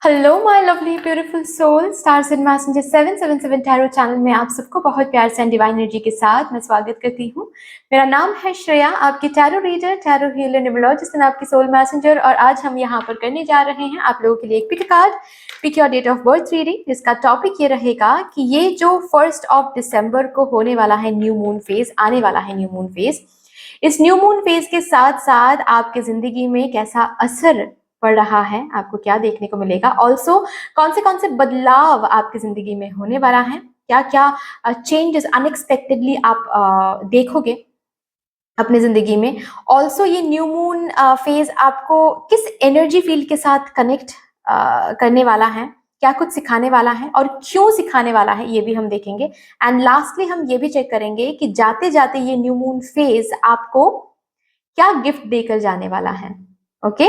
Hello my lovely beautiful soul, stars and messenger 777 tarot channel में आप सबको बहुत प्यार से एंड डिवाइन एनर्जी के साथ मैं स्वागत करती हूँ। मेरा नाम है श्रेया, आपकी tarot reader, tarot healer, numerologist and आपकी सोल मैसेंजर। और आज हम यहाँ पर करने जा रहे हैं आप लोगों के लिए एक pick card, pick your date of birth reading, जिसका टॉपिक ये रहेगा कि ये जो 1 दिसंबर को होने वाला है न्यू मून फेज, आने वाला है न्यू मून फेज, इस न्यू मून फेज के साथ साथ आपके जिंदगी में कैसा असर पड़ रहा है, आपको क्या देखने को मिलेगा, ऑल्सो कौन से बदलाव आपकी जिंदगी में होने वाला है, क्या क्या चेंजेस अनएक्सपेक्टेडली आप देखोगे अपने जिंदगी में। ऑल्सो ये न्यू मून फेज आपको किस एनर्जी फील्ड के साथ कनेक्ट करने वाला है, क्या कुछ सिखाने वाला है और क्यों सिखाने वाला है, ये भी हम देखेंगे। एंड लास्टली हम ये भी चेक करेंगे कि जाते जाते ये न्यू मून फेज आपको क्या गिफ्ट देकर जाने वाला है। ओके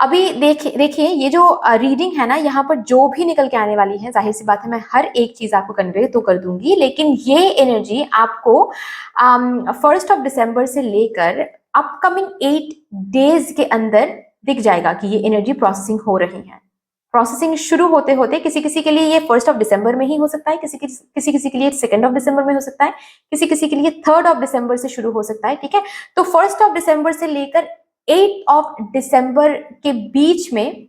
अभी देखिए ये जो रीडिंग है ना, यहाँ पर जो भी निकल के आने वाली है, जाहिर सी बात है मैं हर एक चीज आपको कन्वे तो कर दूंगी, लेकिन ये एनर्जी आपको 1 दिसंबर से लेकर अपकमिंग 8 डेज के अंदर दिख जाएगा कि ये एनर्जी प्रोसेसिंग हो रही है। प्रोसेसिंग शुरू होते होते किसी किसी के लिए ये 1 दिसंबर में ही हो सकता है, किसी के लिए 2 दिसंबर में हो सकता है, किसी के लिए 3 दिसंबर से शुरू हो सकता है। ठीक है, तो 1 दिसंबर से लेकर 8 दिसंबर के बीच में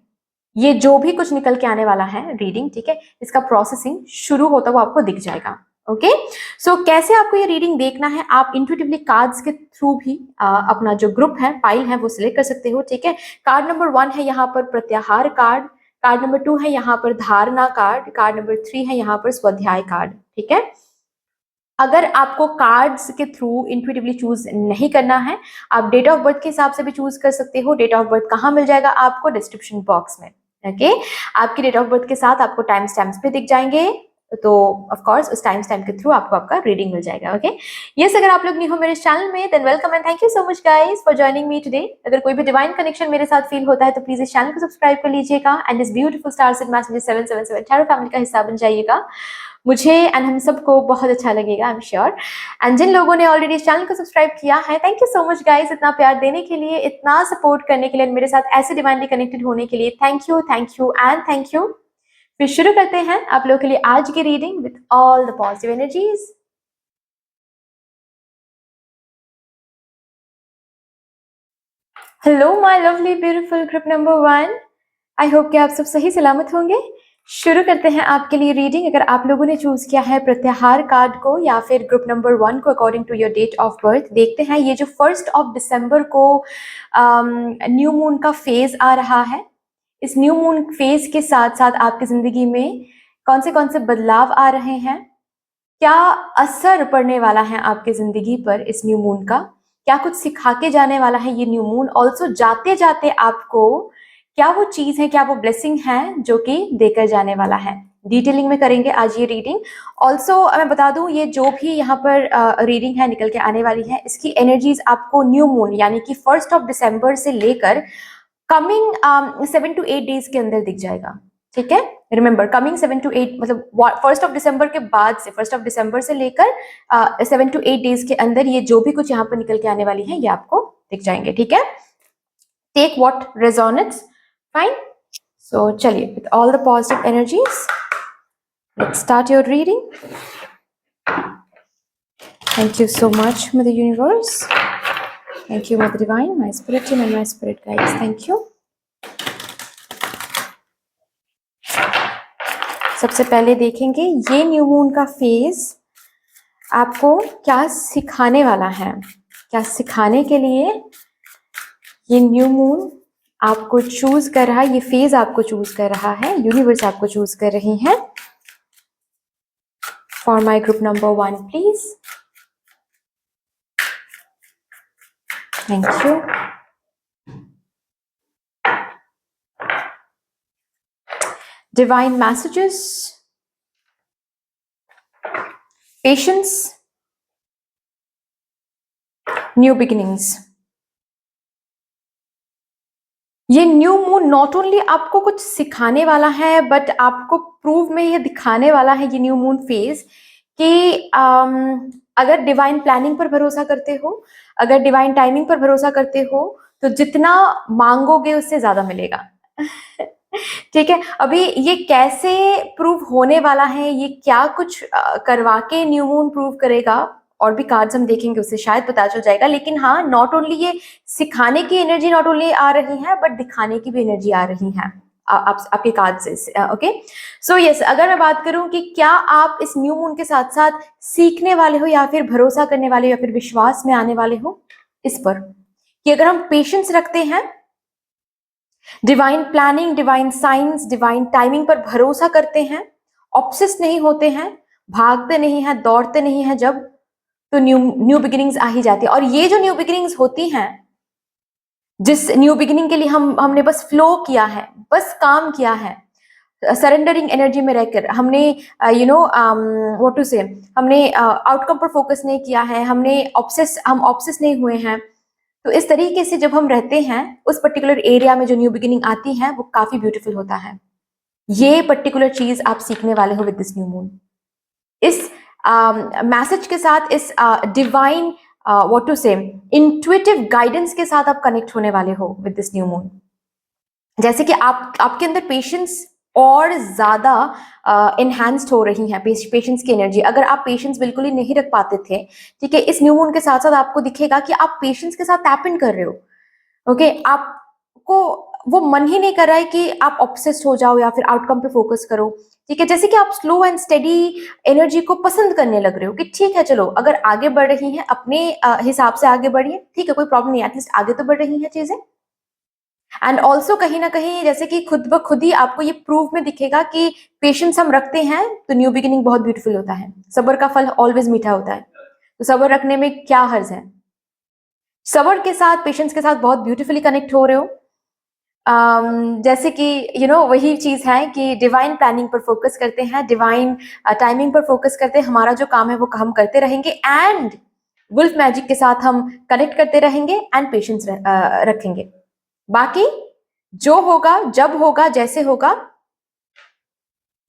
ये जो भी कुछ निकल के आने वाला है रीडिंग, ठीक है, इसका प्रोसेसिंग शुरू होता हुआ आपको दिख जाएगा। ओके सो कैसे आपको ये रीडिंग देखना है, आप इंट्यूटिवली कार्ड्स के थ्रू भी अपना जो ग्रुप है, पाइल है, वो सिलेक्ट कर सकते हो। ठीक है, कार्ड नंबर 1 है यहाँ पर प्रत्याहार कार्ड, कार्ड नंबर 2 है यहाँ पर धारणा कार्ड, कार्ड नंबर 3 है यहाँ पर स्वाध्याय कार्ड। ठीक है, अगर आपको कार्ड्स के थ्रू इंट्यूटिवली चूज नहीं करना है, आप डेट ऑफ बर्थ के हिसाब से भी चूज कर सकते हो। डेट ऑफ बर्थ कहाँ मिल जाएगा आपको? डिस्क्रिप्शन बॉक्स में। ओके आपकी डेट ऑफ बर्थ के साथ आपको टाइम स्टैम्प्स पे दिख जाएंगे, तो ऑफ कोर्स उस टाइम स्टैम्प के थ्रू आपको आपका रीडिंग मिल जाएगा। ओके यस, अगर आप लोग न्यू हो मेरे चैनल में than welcome and thank you so much guys for joining me today. अगर कोई भी डिवाइन कनेक्शन मेरे साथ फील होता है तो प्लीज इस चैनल को सब्सक्राइब कर लीजिएगा एंड इस beautiful stars and messenger 777 tarot family का हिस्सा बन जाइएगा। मुझे एंड हम सबको बहुत अच्छा लगेगा, आई एम श्योर। एंड जिन लोगों ने ऑलरेडी इस चैनल को सब्सक्राइब किया है, thank you so much guys, इतना प्यार देने के लिए, इतना सपोर्ट करने के लिए, मेरे साथ ऐसे डिवाइनली कनेक्टेड होने के लिए thank you and thank you. फिर शुरू करते हैं आप लोगों के लिए आज की reading with all the positive energies. Hello my lovely beautiful group number 1, I hope कि आप सब सही सलामत होंगे। शुरू करते हैं आपके लिए रीडिंग। अगर आप लोगों ने चूज किया है प्रत्याहार कार्ड को या फिर ग्रुप नंबर 1 को according to your date of birth, देखते हैं ये जो 1 दिसंबर को न्यू मून का फेज आ रहा है, इस न्यू मून फेज के साथ साथ आपकी जिंदगी में कौन से बदलाव आ रहे हैं, क्या असर पड़ने वाला है आपके जिंदगी पर इस न्यू मून का, क्या कुछ सिखा के जाने वाला है ये न्यू मून, ऑल्सो जाते जाते आपको क्या वो चीज है, क्या वो ब्लेसिंग है जो कि देकर जाने वाला है। डिटेलिंग में करेंगे आज ये रीडिंग। ऑल्सो मैं बता दूं ये जो भी यहाँ पर रीडिंग है निकल के आने वाली है, इसकी एनर्जीज आपको न्यू मून यानी कि 1 दिसंबर से लेकर कमिंग 7 to 8 डेज के अंदर दिख जाएगा। ठीक है, रिमेंबर कमिंग 7 to 8 मतलब 1 दिसंबर के बाद से, 1 दिसंबर से लेकर 7 to 8 डेज के अंदर ये जो भी कुछ यहाँ पर निकल के आने वाली है ये आपको दिख जाएंगे। ठीक है, टेक व्हाट रेजोनेट्स, फाइन। सो चलिए with all the positive energies let's start your reading. Thank you so much mother universe, thank you mother divine, my spirit team and my spirit guides, thank you. सबसे पहले देखेंगे ये new moon का phase आपको क्या सिखाने वाला है, क्या सिखाने के लिए ये न्यू मून आपको चूज कर रहा है, ये फेज आपको चूज कर रहा है, यूनिवर्स आपको चूज कर रही है। For my group number 1 please, thank you. Divine messages, patience, new beginnings। ये न्यू मून नॉट ओनली आपको कुछ सिखाने वाला है बट आपको प्रूव में ये दिखाने वाला है ये न्यू मून फेज कि अगर डिवाइन प्लानिंग पर भरोसा करते हो, अगर डिवाइन टाइमिंग पर भरोसा करते हो तो जितना मांगोगे उससे ज्यादा मिलेगा। ठीक है, अभी ये कैसे प्रूव होने वाला है, ये क्या कुछ करवा के न्यू मून प्रूव करेगा, और भी कार्ड्स हम देखेंगे उससे शायद पता चल जाएगा। लेकिन हाँ, नॉट ओनली ये सिखाने की एनर्जी नॉट ओनली आ रही है, बट दिखाने की भी एनर्जी आ रही है आपके कार्ड से। ओके, सो यस, अगर मैं बात करूं कि क्या आप इस न्यू मून के साथ साथ सीखने वाले हो, या फिर भरोसा करने वाले हो, या फिर विश्वास में आने वाले हो इस पर, कि अगर हम पेशेंस रखते हैं, divine planning, divine science, divine timing पर भरोसा करते हैं, ऑब्सेस नहीं होते हैं, भागते नहीं हैं, दौड़ते नहीं हैं, जब तो न्यू बिगिनिंग्स आ ही जाती है। और ये जो न्यू बिगिनिंग्स होती हैं, जिस न्यू बिगिनिंग के लिए हमने बस फ्लो किया है, बस काम किया है, सरेंडरिंग एनर्जी में रहकर हमने व्हाट टू से, हमने आउटकम पर फोकस नहीं किया है, हम ऑब्सेस नहीं हुए हैं। तो इस तरीके से जब हम रहते हैं उस पर्टिकुलर एरिया में, जो न्यू बिगिनिंग आती है वो काफी ब्यूटीफुल होता है। ये पर्टिकुलर चीज आप सीखने वाले हो विद दिस न्यू मून। इस मैसेज के साथ, इस डिवाइन व्हाट टू से इंट्यूटिव गाइडेंस के साथ आप कनेक्ट होने वाले हो विद दिस न्यू मून। जैसे कि आपके अंदर पेशेंस और ज्यादा एनहांस्ड हो रही है, पेशेंस की एनर्जी। अगर आप पेशेंस बिल्कुल ही नहीं रख पाते थे, ठीक है, इस न्यू मून के साथ साथ आपको दिखेगा कि आप पेशेंस के साथ टैप इन कर रहे हो। ओके, आपको वो मन ही नहीं कर रहा है कि आप ऑब्सेस्ड हो जाओ या फिर आउटकम पे फोकस करो। ठीक है, जैसे कि आप स्लो एंड स्टेडी एनर्जी को पसंद करने लग रहे हो कि ठीक है, चलो अगर आगे बढ़ रही हैं अपने हिसाब से आगे बढ़िए, ठीक है, कोई प्रॉब्लम नहीं, एटलीस्ट आगे तो बढ़ रही हैं चीजें। एंड ऑल्सो कहीं ना कहीं जैसे कि खुद ब खुद ही आपको ये प्रूफ में दिखेगा कि पेशेंस हम रखते हैं तो न्यू बिगिनिंग बहुत ब्यूटीफुल होता है। सब्र का फल ऑलवेज मीठा होता है, तो सब्र रखने में क्या हर्ज है। सब्र के साथ, पेशेंस के साथ बहुत ब्यूटीफुली कनेक्ट हो रहे हो। जैसे कि वही चीज है कि डिवाइन प्लानिंग पर फोकस करते हैं, डिवाइन टाइमिंग पर फोकस करते हैं, हमारा जो काम है वो हम करते रहेंगे, एंड वुल्फ मैजिक के साथ हम कनेक्ट करते रहेंगे, एंड पेशेंस रखेंगे। बाकी जो होगा, जब होगा, जैसे होगा,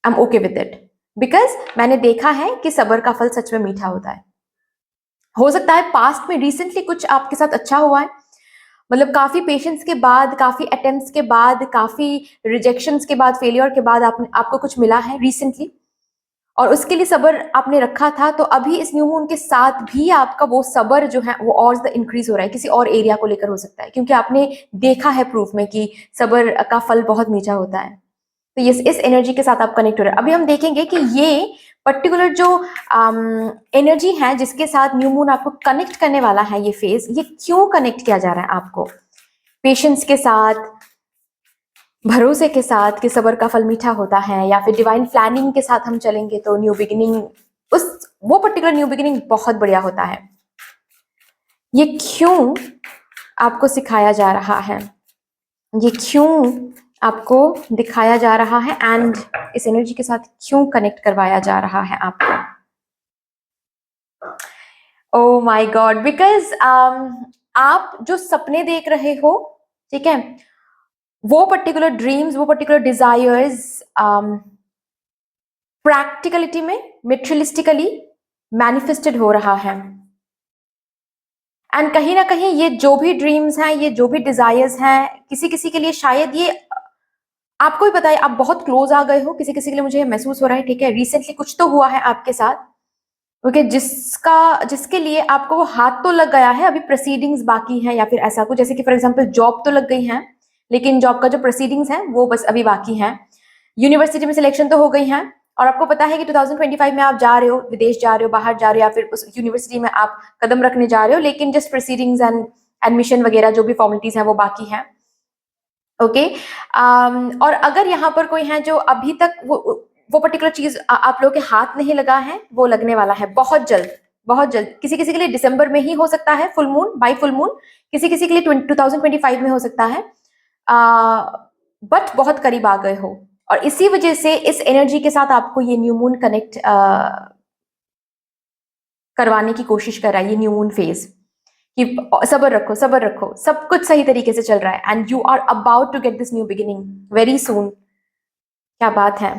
I am okay with it, because मैंने देखा है कि सब्र का फल सच में मीठा होता है। हो सकता है पास्ट में रिसेंटली कुछ आपके साथ अच्छा हुआ है, मतलब काफी पेशेंस के बाद, काफी अटेम्प्ट्स के बाद, काफी रिजेक्शंस के बाद, फेलियर के बाद आपको कुछ मिला है रिसेंटली, और उसके लिए सब्र आपने रखा था। तो अभी इस न्यू मून के साथ भी आपका वो सब्र जो है वो और ज्यादा इंक्रीज हो रहा है, किसी और एरिया को लेकर हो सकता है, क्योंकि आपने देखा है प्रूफ में कि सब्र का फल बहुत मीठा होता है। तो इस एनर्जी के साथ आप कनेक्ट हो रहे हैं। अभी हम देखेंगे कि ये पर्टिकुलर जो एनर्जी है जिसके साथ न्यू मून आपको कनेक्ट करने वाला है, ये फेज, ये क्यों कनेक्ट किया जा रहा है आपको पेशेंस के साथ, भरोसे के साथ कि सब्र का फल मीठा होता है, या फिर डिवाइन प्लानिंग के साथ हम चलेंगे तो न्यू बिगिनिंग, वो पर्टिकुलर न्यू बिगिनिंग बहुत बढ़िया होता है। ये क्यों आपको सिखाया जा रहा है, ये क्यों आपको दिखाया जा रहा है, एंड इस एनर्जी के साथ क्यों कनेक्ट करवाया जा रहा है आपको। ओ माय गॉड, बिकॉज आप जो सपने देख रहे हो, ठीक है, वो पर्टिकुलर ड्रीम्स, वो पर्टिकुलर डिजायर्स प्रैक्टिकलिटी में, मेटेरियलिस्टिकली मैनिफेस्टेड हो रहा है। एंड कहीं ना कहीं ये जो भी ड्रीम्स हैं, ये जो भी डिजायर्स हैं, किसी किसी के लिए शायद ये आपको भी पता है, आप बहुत क्लोज आ गए हो, किसी किसी के लिए मुझे महसूस हो रहा है, ठीक है, रिसेंटली कुछ तो हुआ है आपके साथ, ओके, जिसके लिए आपको वो हाथ तो लग गया है, अभी प्रोसीडिंग्स बाकी हैं, या फिर ऐसा कुछ, जैसे कि फॉर एग्जांपल जॉब तो लग गई है, लेकिन जॉब का जो प्रोसीडिंग्स है वो बस अभी बाकी है। यूनिवर्सिटी में सिलेक्शन तो हो गई है, और आपको पता है कि 2025 में आप जा रहे हो, विदेश जा रहे हो, बाहर जा रहे हो, या फिर उस यूनिवर्सिटी में आप कदम रखने जा रहे हो, लेकिन जस्ट प्रोसीडिंग्स एंड एडमिशन वगैरह जो भी फॉर्मेलिटीज हैं वो बाकी है। ओके, और अगर यहाँ पर कोई है जो अभी तक वो पर्टिकुलर चीज आप लोगों के हाथ नहीं लगा है, वो लगने वाला है बहुत जल्द, बहुत जल्द। किसी किसी के लिए दिसंबर में ही हो सकता है, full moon, by full moon, किसी किसी के लिए 2025 में हो सकता है, बट बहुत करीब आ गए हो, और इसी वजह से इस एनर्जी के साथ आपको ये न्यू मून कनेक्ट करवाने की कोशिश कर रहा है, ये न्यू मून फेज, कि सब्र रखो, सब्र रखो, सब कुछ सही तरीके से चल रहा है, and you are about to get this new beginning very soon. क्या बात है,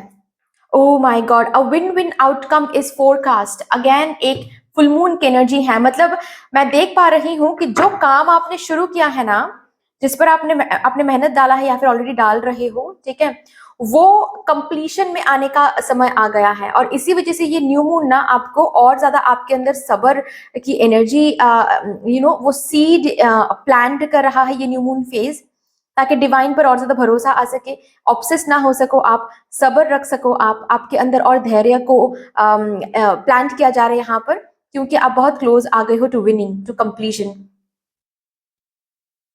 oh my god, a win win outcome is forecast. Again एक फुल मून की एनर्जी है, मतलब मैं देख पा रही हूं कि जो काम आपने शुरू किया है ना, जिस पर आपने मेहनत डाला है या फिर ऑलरेडी डाल रहे हो, ठीक है, वो कंप्लीशन में आने का समय आ गया है। और इसी वजह से ये न्यू मून ना आपको और ज्यादा आपके अंदर सब्र की एनर्जी, वो सीड प्लांट कर रहा है ये न्यू मून फेज, ताकि डिवाइन पर और ज्यादा भरोसा आ सके, ऑब्सेस ना हो सको आप, सब्र रख सको आप, आपके अंदर और धैर्य को प्लांट किया जा रहा है यहाँ पर, क्योंकि आप बहुत क्लोज आ गए हो to winning, to completion.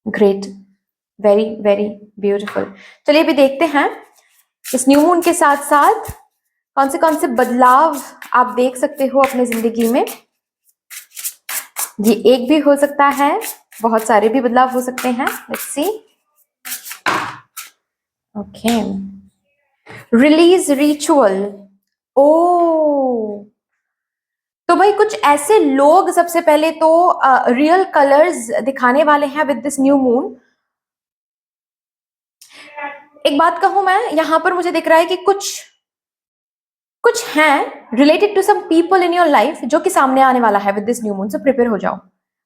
Great, very very beautiful. चलिए अभी देखते हैं इस न्यू मून के साथ साथ कौन से बदलाव आप देख सकते हो अपने जिंदगी में। ये एक भी हो सकता है, बहुत सारे भी बदलाव हो सकते हैं। Let's see. Okay, release ritual. ओ, तो भाई कुछ ऐसे लोग सबसे पहले तो रियल कलर्स दिखाने वाले हैं विद दिस न्यू मून। एक बात कहूं मैं, यहां पर मुझे दिख रहा है कि कुछ हैं related to some people in your life जो कि सामने आने वाला है विद दिस न्यू मून, से प्रिपेयर हो जाओ।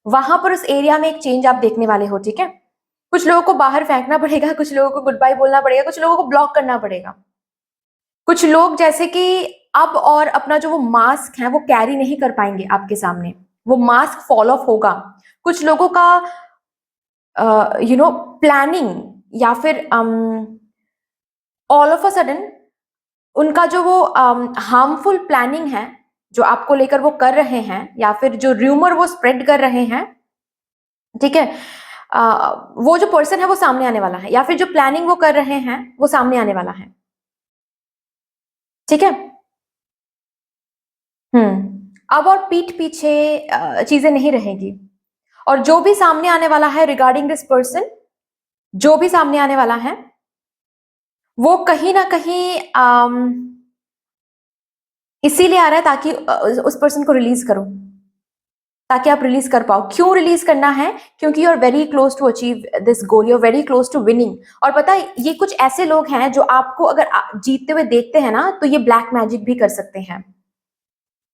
वहां पर उस एरिया में एक चेंज आप देखने वाले हो, ठीक है। कुछ लोगों को बाहर फेंकना पड़ेगा, कुछ लोगों को गुड बाय बोलना पड़ेगा, कुछ लोगों को ब्लॉक करना पड़ेगा। कुछ लोग जैसे कि अब और अपना जो वो मास्क है वो कैरी नहीं कर पाएंगे आपके सामने, वो मास्क फॉल ऑफ होगा। कुछ लोगों का प्लानिंग या फिर ऑल ऑफ अ सडन उनका जो वो हार्मफुल प्लानिंग है जो आपको लेकर वो कर रहे हैं, या फिर जो र्यूमर वो स्प्रेड कर रहे हैं, ठीक है, वो जो पर्सन है वो सामने आने वाला है, या फिर जो प्लानिंग वो कर रहे हैं वो सामने आने वाला है, ठीक है। अब और पीठ पीछे चीजें नहीं रहेगी। और जो भी सामने आने वाला है रिगार्डिंग दिस पर्सन, जो भी सामने आने वाला है वो कहीं ना कहीं इसीलिए आ रहा है ताकि उस पर्सन को रिलीज करो, ताकि आप रिलीज कर पाओ। क्यों रिलीज करना है? क्योंकि you are very close to achieve this goal, you are very close to winning. और पता है ये कुछ ऐसे लोग हैं जो आपको अगर जीतते हुए देखते हैं ना तो ये ब्लैक मैजिक भी कर सकते हैं,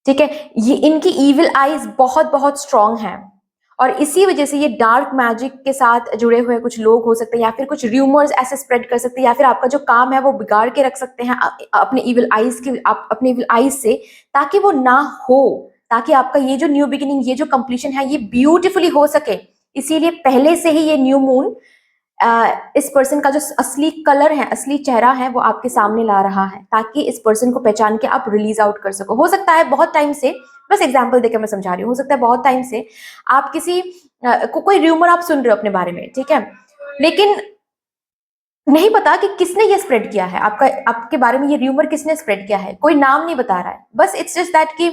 ठीक है। ये इनकी इविल आईज बहुत बहुत स्ट्रांग है, और इसी वजह से ये डार्क मैजिक के साथ जुड़े हुए कुछ लोग हो सकते हैं, या फिर कुछ र्यूमर्स ऐसे स्प्रेड कर सकते हैं, या फिर आपका जो काम है वो बिगाड़ के रख सकते हैं अपने इविल आईज के, अपने इविल आईज से, ताकि वो ना हो, ताकि आपका ये जो न्यू बिगिनिंग, ये जो कंप्लीशन है ये ब्यूटीफुली हो सके। इसीलिए पहले से ही ये न्यू मून इस पर्सन का जो असली कलर है, असली चेहरा है, वो आपके सामने ला रहा है, ताकि इस पर्सन को पहचान के आप रिलीज आउट कर सको। हो सकता है बहुत टाइम से, बस एग्जांपल देकर मैं समझा रही हूँ, हो सकता है बहुत टाइम से आप किसी कोई र्यूमर आप सुन रहे हो अपने बारे में, ठीक है, लेकिन नहीं पता कि किसने ये स्प्रेड किया है, आपके बारे में ये र्यूमर किसने स्प्रेड किया है, कोई नाम नहीं बता रहा है, बस इट्स जस्ट दैट कि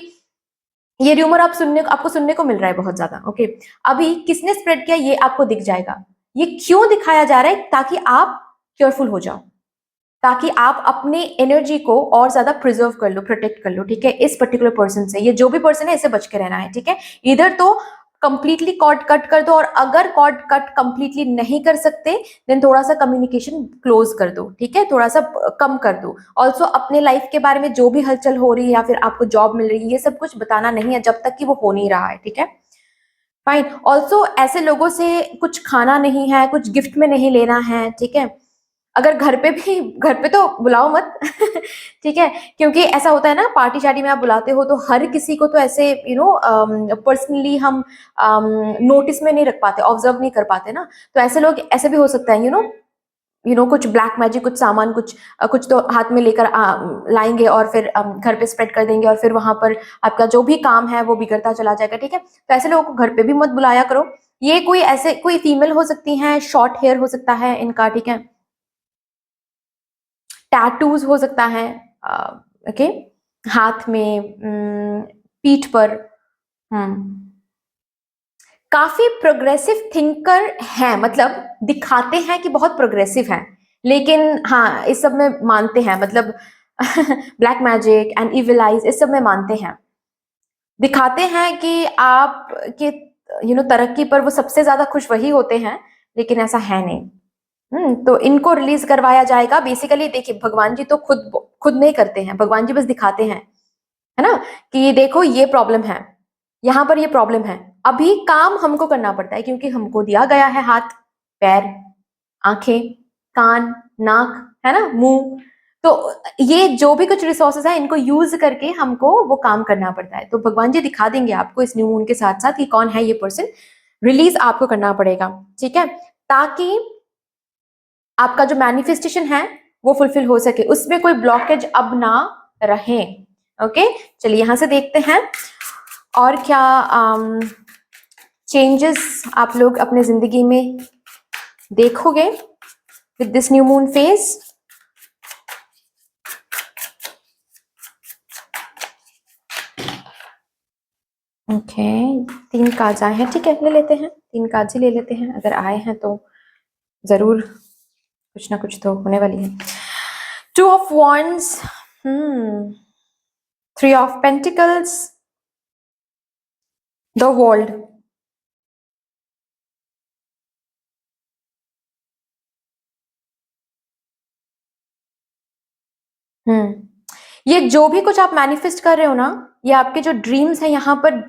ये र्यूमर आपको सुनने को मिल रहा है बहुत ज्यादा। ओके, अभी किसने स्प्रेड किया ये आपको दिख जाएगा। ये क्यों दिखाया जा रहा है? ताकि आप केयरफुल हो जाओ, ताकि आप अपने एनर्जी को और ज्यादा प्रिजर्व कर लो, प्रोटेक्ट कर लो, ठीक है, इस पर्टिकुलर पर्सन से। ये जो भी पर्सन है इससे बच के रहना है, ठीक है। इधर तो कंप्लीटली कॉर्ड कट कर दो, और अगर कॉर्ड कट कंप्लीटली नहीं कर सकते देन थोड़ा सा कम्युनिकेशन क्लोज कर दो, ठीक है, थोड़ा सा कम कर दो। ऑल्सो अपने लाइफ के बारे में जो भी हलचल हो रही है या फिर आपको जॉब मिल रही है, ये सब कुछ बताना नहीं है जब तक कि वो हो नहीं रहा है, ठीक है, फाइन। ऑल्सो ऐसे लोगों से कुछ खाना नहीं है, कुछ गिफ्ट में नहीं लेना है, ठीक है। अगर घर पे तो बुलाओ मत ठीक है, क्योंकि ऐसा होता है ना, पार्टी शार्टी में आप बुलाते हो तो हर किसी को तो ऐसे पर्सनली हम नोटिस में नहीं रख पाते, ऑब्जर्व नहीं कर पाते ना। तो ऐसे लोग ऐसे भी हो सकता है, कुछ ब्लैक मैजिक, कुछ सामान, कुछ तो हाथ में लेकर लाएंगे और फिर घर पे स्प्रेड कर देंगे, और फिर वहां पर आपका जो भी काम है वो बिगड़ता चला जाएगा, ठीक है। तो ऐसे लोगों को घर पे भी मत बुलाया करो। ये कोई फीमेल हो सकती है, शॉर्ट हेयर हो सकता है इनका, ठीक है, टैटूज हो सकता है, ओके, हाथ में, पीठ पर। काफी प्रोग्रेसिव थिंकर है, मतलब दिखाते हैं कि बहुत प्रोग्रेसिव है, लेकिन हाँ इस सब में मानते हैं, मतलब black magic and evil eyes इस सब में मानते हैं, दिखाते हैं कि आप के तरक्की पर वो सबसे ज्यादा खुश वही होते हैं, लेकिन ऐसा है नहीं। तो इनको रिलीज करवाया जाएगा। बेसिकली देखिए, भगवान जी तो खुद नहीं करते हैं, भगवान जी बस दिखाते हैं, है ना, कि देखो ये प्रॉब्लम है, यहाँ पर ये प्रॉब्लम है, अभी काम हमको करना पड़ता है क्योंकि हमको दिया गया है हाथ, पैर, आंखें, कान, नाक, है ना, मुंह। तो ये जो भी कुछ रिसोर्सेज है इनको यूज करके हमको वो काम करना पड़ता है। तो भगवान जी दिखा देंगे आपको इस न्यू मून के साथ साथ कि कौन है ये पर्सन। रिलीज आपको करना पड़ेगा, ठीक है, ताकि आपका जो मैनिफेस्टेशन है वो फुलफिल हो सके, उसमें कोई ब्लॉकेज अब ना रहे। ओके, चलिए यहां से देखते हैं और क्या चेंजेस आप लोग अपने जिंदगी में देखोगे with this new moon phase. Okay, 3 cards आए हैं, ठीक है, ले लेते हैं, 3 कार्ड्स ही ले लेते हैं, अगर आए हैं तो जरूर कुछ ना कुछ तो होने वाली है। 2 of wands, 3 of pentacles, the world. ये जो भी कुछ आप मैनिफेस्ट कर रहे हो ना, ये आपके जो ड्रीम्स हैं यहाँ पर,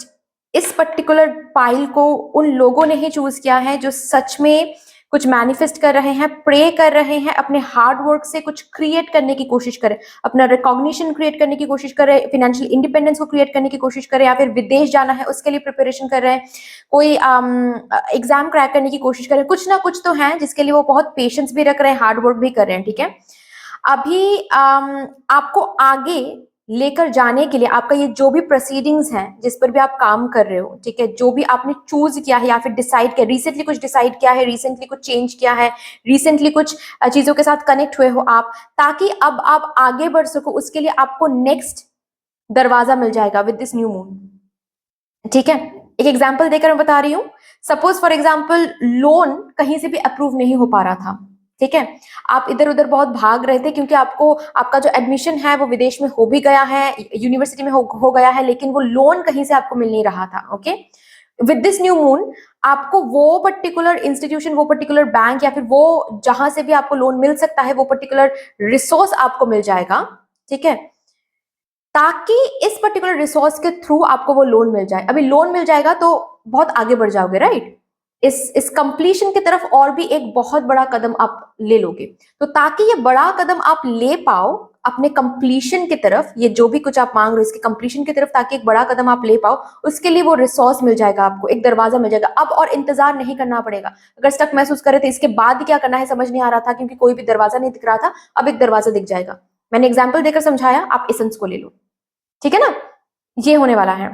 इस पर्टिकुलर पाइल को उन लोगों ने ही चूज किया है जो सच में कुछ मैनिफेस्ट कर रहे हैं, प्रे कर रहे हैं, अपने हार्ड वर्क से कुछ क्रिएट करने की कोशिश करें, अपना रिकॉग्निशन क्रिएट करने की कोशिश करें, फाइनेंशियल इंडिपेंडेंस को क्रिएट करने की कोशिश करें, या फिर विदेश जाना है उसके लिए प्रिपरेशन कर रहे हैं, कोई एग्जाम क्रैक करने की कोशिश करें, कुछ ना कुछ तो है जिसके लिए वो बहुत पेशेंस भी रख रहे हैं, हार्ड वर्क भी कर रहे हैं, ठीक है। अभी आपको आगे लेकर जाने के लिए आपका ये जो भी प्रोसीडिंग्स हैं जिस पर भी आप काम कर रहे हो, ठीक है, जो भी आपने चूज किया है या फिर डिसाइड किया, रिसेंटली कुछ डिसाइड किया है, रिसेंटली कुछ चेंज किया है, रिसेंटली कुछ चीजों के साथ कनेक्ट हुए हो आप, ताकि अब आप आगे बढ़ सको, उसके लिए आपको नेक्स्ट दरवाजा मिल जाएगा विद दिस न्यू मून, ठीक है। एक एग्जाम्पल देकर मैं बता रही हूँ, सपोज फॉर एग्जाम्पल लोन कहीं से भी अप्रूव नहीं हो पा रहा था, ठीक है, आप इधर उधर बहुत भाग रहे थे क्योंकि आपको आपका जो एडमिशन है वो विदेश में हो भी गया है, यूनिवर्सिटी में हो गया है, लेकिन वो लोन कहीं से आपको मिल नहीं रहा था। Okay, with this new moon आपको वो पर्टिकुलर इंस्टीट्यूशन, वो पर्टिकुलर बैंक, या फिर वो जहां से भी आपको लोन मिल सकता है, वो पर्टिकुलर रिसोर्स आपको मिल जाएगा, ठीक है, ताकि इस पर्टिकुलर रिसोर्स के थ्रू आपको वो लोन मिल जाए। अभी लोन मिल जाएगा तो बहुत आगे बढ़ जाओगे, राइट, इस कंप्लीशन की तरफ और भी एक बहुत बड़ा कदम आप ले लोगे। तो ताकि ये बड़ा कदम आप ले पाओ अपने कंप्लीशन की तरफ, ये जो भी कुछ आप मांग रहे हो इसके कंप्लीशन की तरफ, ताकि एक बड़ा कदम आप ले पाओ, उसके लिए वो रिसोर्स मिल जाएगा आपको, एक दरवाजा मिल जाएगा। अब और इंतजार नहीं करना पड़ेगा। अगर स्टक महसूस करे थे इसके बाद क्या करना है समझ नहीं आ रहा था क्योंकि कोई भी दरवाजा नहीं दिख रहा था, अब एक दरवाजा दिख जाएगा। मैंने एग्जाम्पल देकर समझाया, आप एसेंस को ले लो, ठीक है ना, ये होने वाला है।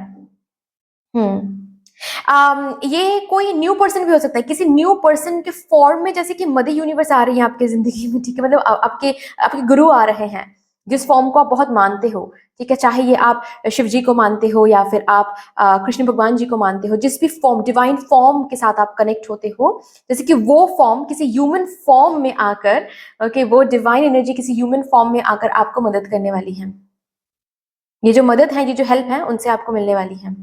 ये कोई न्यू पर्सन भी हो सकता है, किसी न्यू पर्सन के फॉर्म में, जैसे कि मदर यूनिवर्स आ रही है आपके जिंदगी में, ठीक है, मतलब आपके आपके गुरु आ रहे हैं जिस फॉर्म को आप बहुत मानते हो, ठीक है, चाहे ये आप शिव जी को मानते हो या फिर आप कृष्ण भगवान जी को मानते हो, जिस भी फॉर्म, डिवाइन फॉर्म के साथ आप कनेक्ट होते हो, जैसे कि वो फॉर्म किसी ह्यूमन फॉर्म में आकर, ओके, वो डिवाइन एनर्जी किसी ह्यूमन फॉर्म में आकर आपको मदद करने वाली है। ये जो मदद है, ये जो हेल्प है, उनसे आपको मिलने वाली है।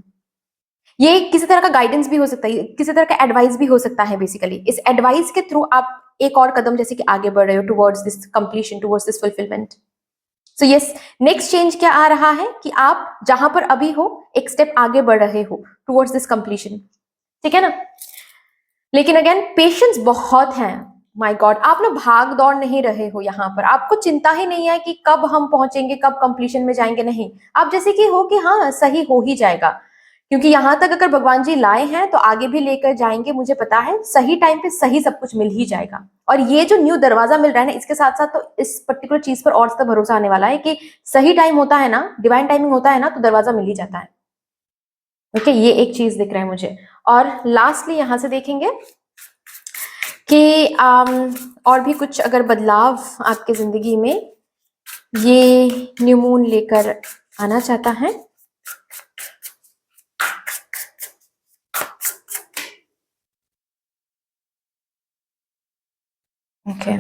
ये किसी तरह का गाइडेंस भी हो सकता है, किसी तरह का एडवाइस भी हो सकता है। बेसिकली इस एडवाइस के थ्रू आप एक और कदम जैसे कि आगे बढ़ रहे हो towards this completion, towards this fulfilment. So yes, next change क्या आ रहा है कि आप जहां पर अभी हो एक स्टेप आगे बढ़ रहे हो टुवर्ड्स दिस कंप्लीशन, ठीक है ना। लेकिन अगेन पेशेंस बहुत है, माय गॉड, आप ना भाग दौड़ नहीं रहे हो यहाँ पर, आपको चिंता ही नहीं है कि कब हम पहुंचेंगे, कब कंप्लीशन में जाएंगे, नहीं, आप जैसे कि हो कि हाँ सही हो ही जाएगा, क्योंकि यहाँ तक अगर भगवान जी लाए हैं तो आगे भी लेकर जाएंगे, मुझे पता है सही टाइम पे सही सब कुछ मिल ही जाएगा। और ये जो न्यू दरवाजा मिल रहा है ना, इसके साथ साथ तो इस पर्टिकुलर चीज पर और ज्यादा भरोसा आने वाला है कि सही टाइम होता है ना, डिवाइन टाइमिंग होता है ना, तो दरवाजा मिल ही जाता है। ओके, ये एक चीज दिख रहा है मुझे। और लास्टली यहां से देखेंगे कि और भी कुछ अगर बदलाव आपके जिंदगी में ये न्यू मून लेकर आना चाहता है। ओके,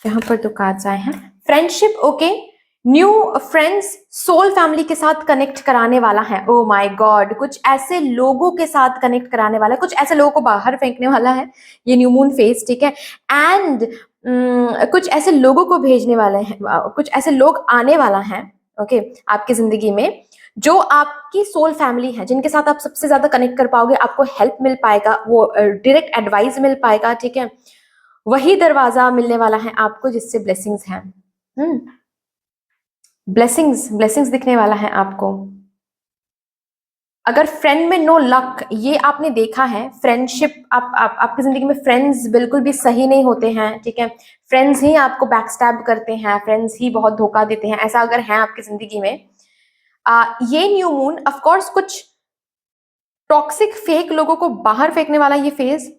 यहाँ पर दो कार्ड्स आए हैं। Friendship, okay, new friends soul family के साथ कनेक्ट कराने वाला है। ओ माय गॉड, कुछ ऐसे लोगों के साथ कनेक्ट कराने वाला है, कुछ ऐसे लोगों को बाहर फेंकने वाला है ये न्यू मून फेज, ठीक है। एंड कुछ ऐसे लोगों को भेजने वाले हैं, कुछ ऐसे लोग आने वाला है, ओके, आपकी जिंदगी में जो आपकी सोल फैमिली है, जिनके साथ आप सबसे ज्यादा कनेक्ट कर पाओगे, आपको हेल्प मिल पाएगा, वो डायरेक्ट एडवाइस मिल पाएगा, ठीक है, वही दरवाजा मिलने वाला है आपको जिससे ब्लेसिंग्स हैं। ब्लेसिंग्स ब्लेसिंग्स दिखने वाला है आपको। अगर फ्रेंड में नो लक, ये आपने देखा है, फ्रेंडशिप आपकी जिंदगी में फ्रेंड्स बिल्कुल भी सही नहीं होते हैं, ठीक है, फ्रेंड्स ही आपको बैकस्टैब करते हैं, फ्रेंड्स ही बहुत धोखा देते हैं, ऐसा अगर है आपकी जिंदगी में, ये न्यू मून ऑफ कोर्स कुछ टॉक्सिक फेक लोगों को बाहर फेंकने वाला ये फेज,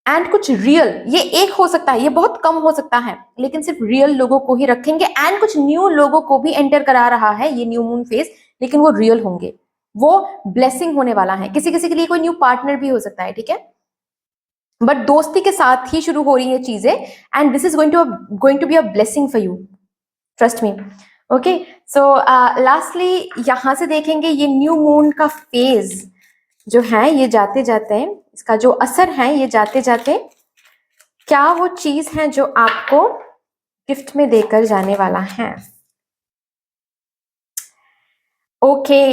एंड कुछ रियल, ये एक हो सकता है, ये बहुत कम हो सकता है, लेकिन सिर्फ रियल लोगों को ही रखेंगे, एंड कुछ न्यू लोगों को भी एंटर करा रहा है ये न्यू मून फेज, लेकिन वो रियल होंगे, वो ब्लेसिंग होने वाला है। किसी किसी के लिए कोई न्यू पार्टनर भी हो सकता है, ठीक है, बट दोस्ती के साथ ही शुरू हो रही है चीजें, and this is going to be a blessing for you, trust me. Okay, so lastly यहां से देखेंगे ये न्यू मून का फेज जो है, ये जाते जाते, इसका जो असर है, ये जाते जाते क्या वो चीज है जो आपको गिफ्ट में देकर जाने वाला है। ओके,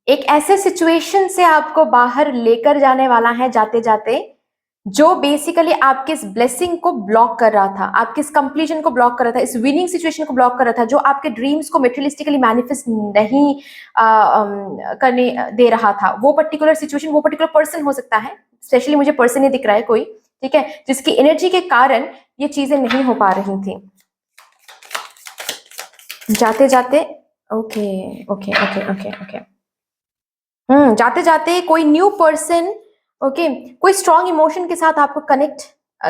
एक ऐसे सिचुएशन से आपको बाहर लेकर जाने वाला है जाते जाते, जो बेसिकली आपके इस ब्लेसिंग को ब्लॉक कर रहा था, आपके इस कंप्लीशन को ब्लॉक कर रहा था, इस विनिंग सिचुएशन को ब्लॉक कर रहा था, जो आपके ड्रीम्स को मेटेरियलिस्टिकली मैनिफेस्ट नहीं करने दे रहा था। वो पर्टिकुलर सिचुएशन, वो पर्टिकुलर पर्सन हो सकता है, स्पेशली मुझे पर्सन ही दिख रहा है कोई, ठीक है, जिसकी एनर्जी के कारण ये चीजें नहीं हो पा रही थी जाते जाते। Okay okay okay okay okay, जाते जाते कोई न्यू पर्सन, ओके, कोई स्ट्रॉन्ग इमोशन के साथ आपको कनेक्ट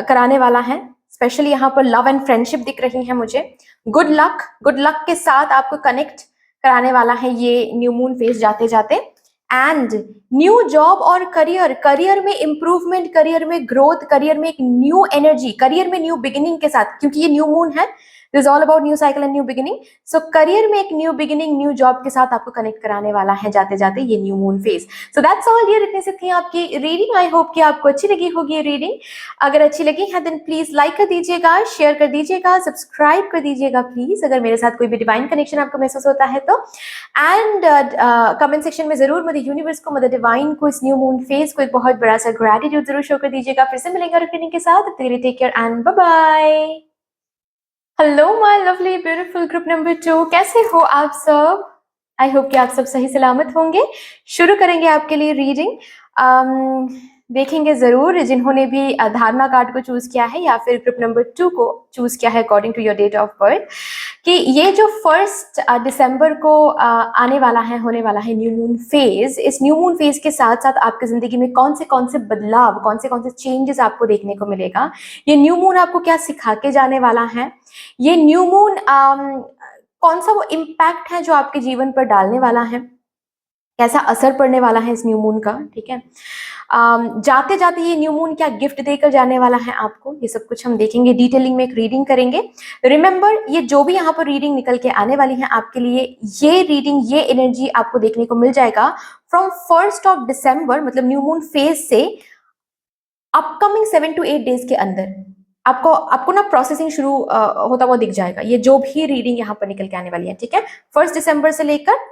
कराने वाला है, स्पेशली यहाँ पर लव एंड फ्रेंडशिप दिख रही है मुझे, गुड लक के साथ आपको कनेक्ट कराने वाला है ये न्यू मून फेज जाते जाते, एंड न्यू जॉब और करियर, करियर में इंप्रूवमेंट, करियर में ग्रोथ, करियर में एक न्यू एनर्जी, करियर में न्यू बिगिनिंग के साथ, क्योंकि ये न्यू मून है, this is all about new cycle and new beginning. So career में एक न्यू बिगिनिंग, न्यू जॉब के साथ आपको कनेक्ट कराने वाला है जाते जाते ये new moon phase. So that's all dear, इतने से थी आपकी रीडिंग। आई होप कि आपको अच्छी लगी होगी ये रीडिंग। अगर अच्छी लगी है देन प्लीज लाइक कर दीजिएगा, शेयर कर दीजिएगा, सब्सक्राइब कर दीजिएगा प्लीज, अगर मेरे साथ कोई भी डिवाइन कनेक्शन आपको महसूस होता है तो, एंड कमेंट सेक्शन में जरूर मदर यूनिवर्स को, मदर डिवाइन को, इस न्यू मून फेज को एक बहुत बड़ा सा ग्रेटिट्यूड जरूर शो कर दीजिएगा। फिर से मिलेंगे रीडिंग के साथ, take care and bye bye. Hello my lovely beautiful group number 2, कैसे हो आप सब? आई होप कि आप सब सही सलामत होंगे। शुरू करेंगे आपके लिए रीडिंग। देखेंगे जरूर जिन्होंने भी धारणा कार्ड को चूज किया है या फिर ग्रुप नंबर 2 को चूज किया है according to your date of birth, कि ये जो 1 दिसंबर को आने वाला है, होने वाला है न्यू मून फेज, इस न्यू मून फेज के साथ साथ आपकी जिंदगी में कौन से बदलाव, कौन से चेंजेस आपको देखने को मिलेगा, ये न्यू मून आपको क्या सिखा के जाने वाला है, ये न्यू मून कौन सा वो इम्पैक्ट है जो आपके जीवन पर डालने वाला है, कैसा असर पड़ने वाला है इस न्यू मून का, ठीक है, जाते जाते ये न्यू मून क्या गिफ्ट देकर जाने वाला है आपको, ये सब कुछ हम देखेंगे, डिटेलिंग में एक रीडिंग करेंगे। रिमेंबर, ये जो भी यहाँ पर रीडिंग निकल के आने वाली है आपके लिए, ये रीडिंग, ये एनर्जी आपको देखने को मिल जाएगा फ्रॉम 1 दिसंबर, मतलब न्यू मून फेज से अपकमिंग 7 to 8 डेज के अंदर आपको ना प्रोसेसिंग शुरू होता हुआ दिख जाएगा, ये जो भी रीडिंग यहाँ पर निकल के आने वाली है, ठीक है, 1 दिसंबर से लेकर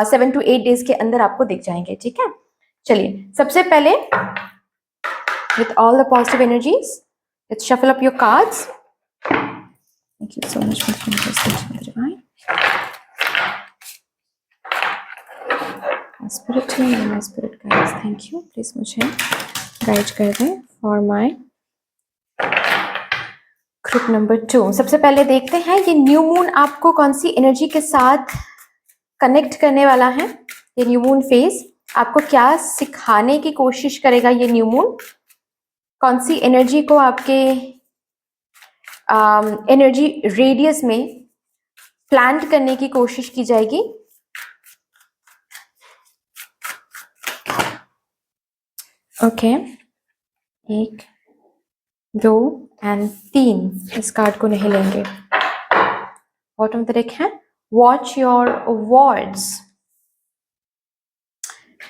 7 to 8 डेज के अंदर आपको दिख जाएंगे, ठीक है। चलिए, सबसे पहले with all the positive energies, let's shuffle up your cards. Thank you so much for the manifestation of the divine. My spirit guides, thank you. Please मुझे गाइड कर दें for my ग्रुप नंबर 2। सबसे पहले देखते हैं ये new moon आपको कौन सी एनर्जी के साथ कनेक्ट करने वाला है, ये न्यू मून फेज आपको क्या सिखाने की कोशिश करेगा, ये न्यू मून कौन सी एनर्जी को आपके एनर्जी रेडियस में प्लांट करने की कोशिश की जाएगी। ओके, 1 2 एंड 3, इस कार्ड को नहीं लेंगे। बॉटम ऑफ द डेक है watch your words,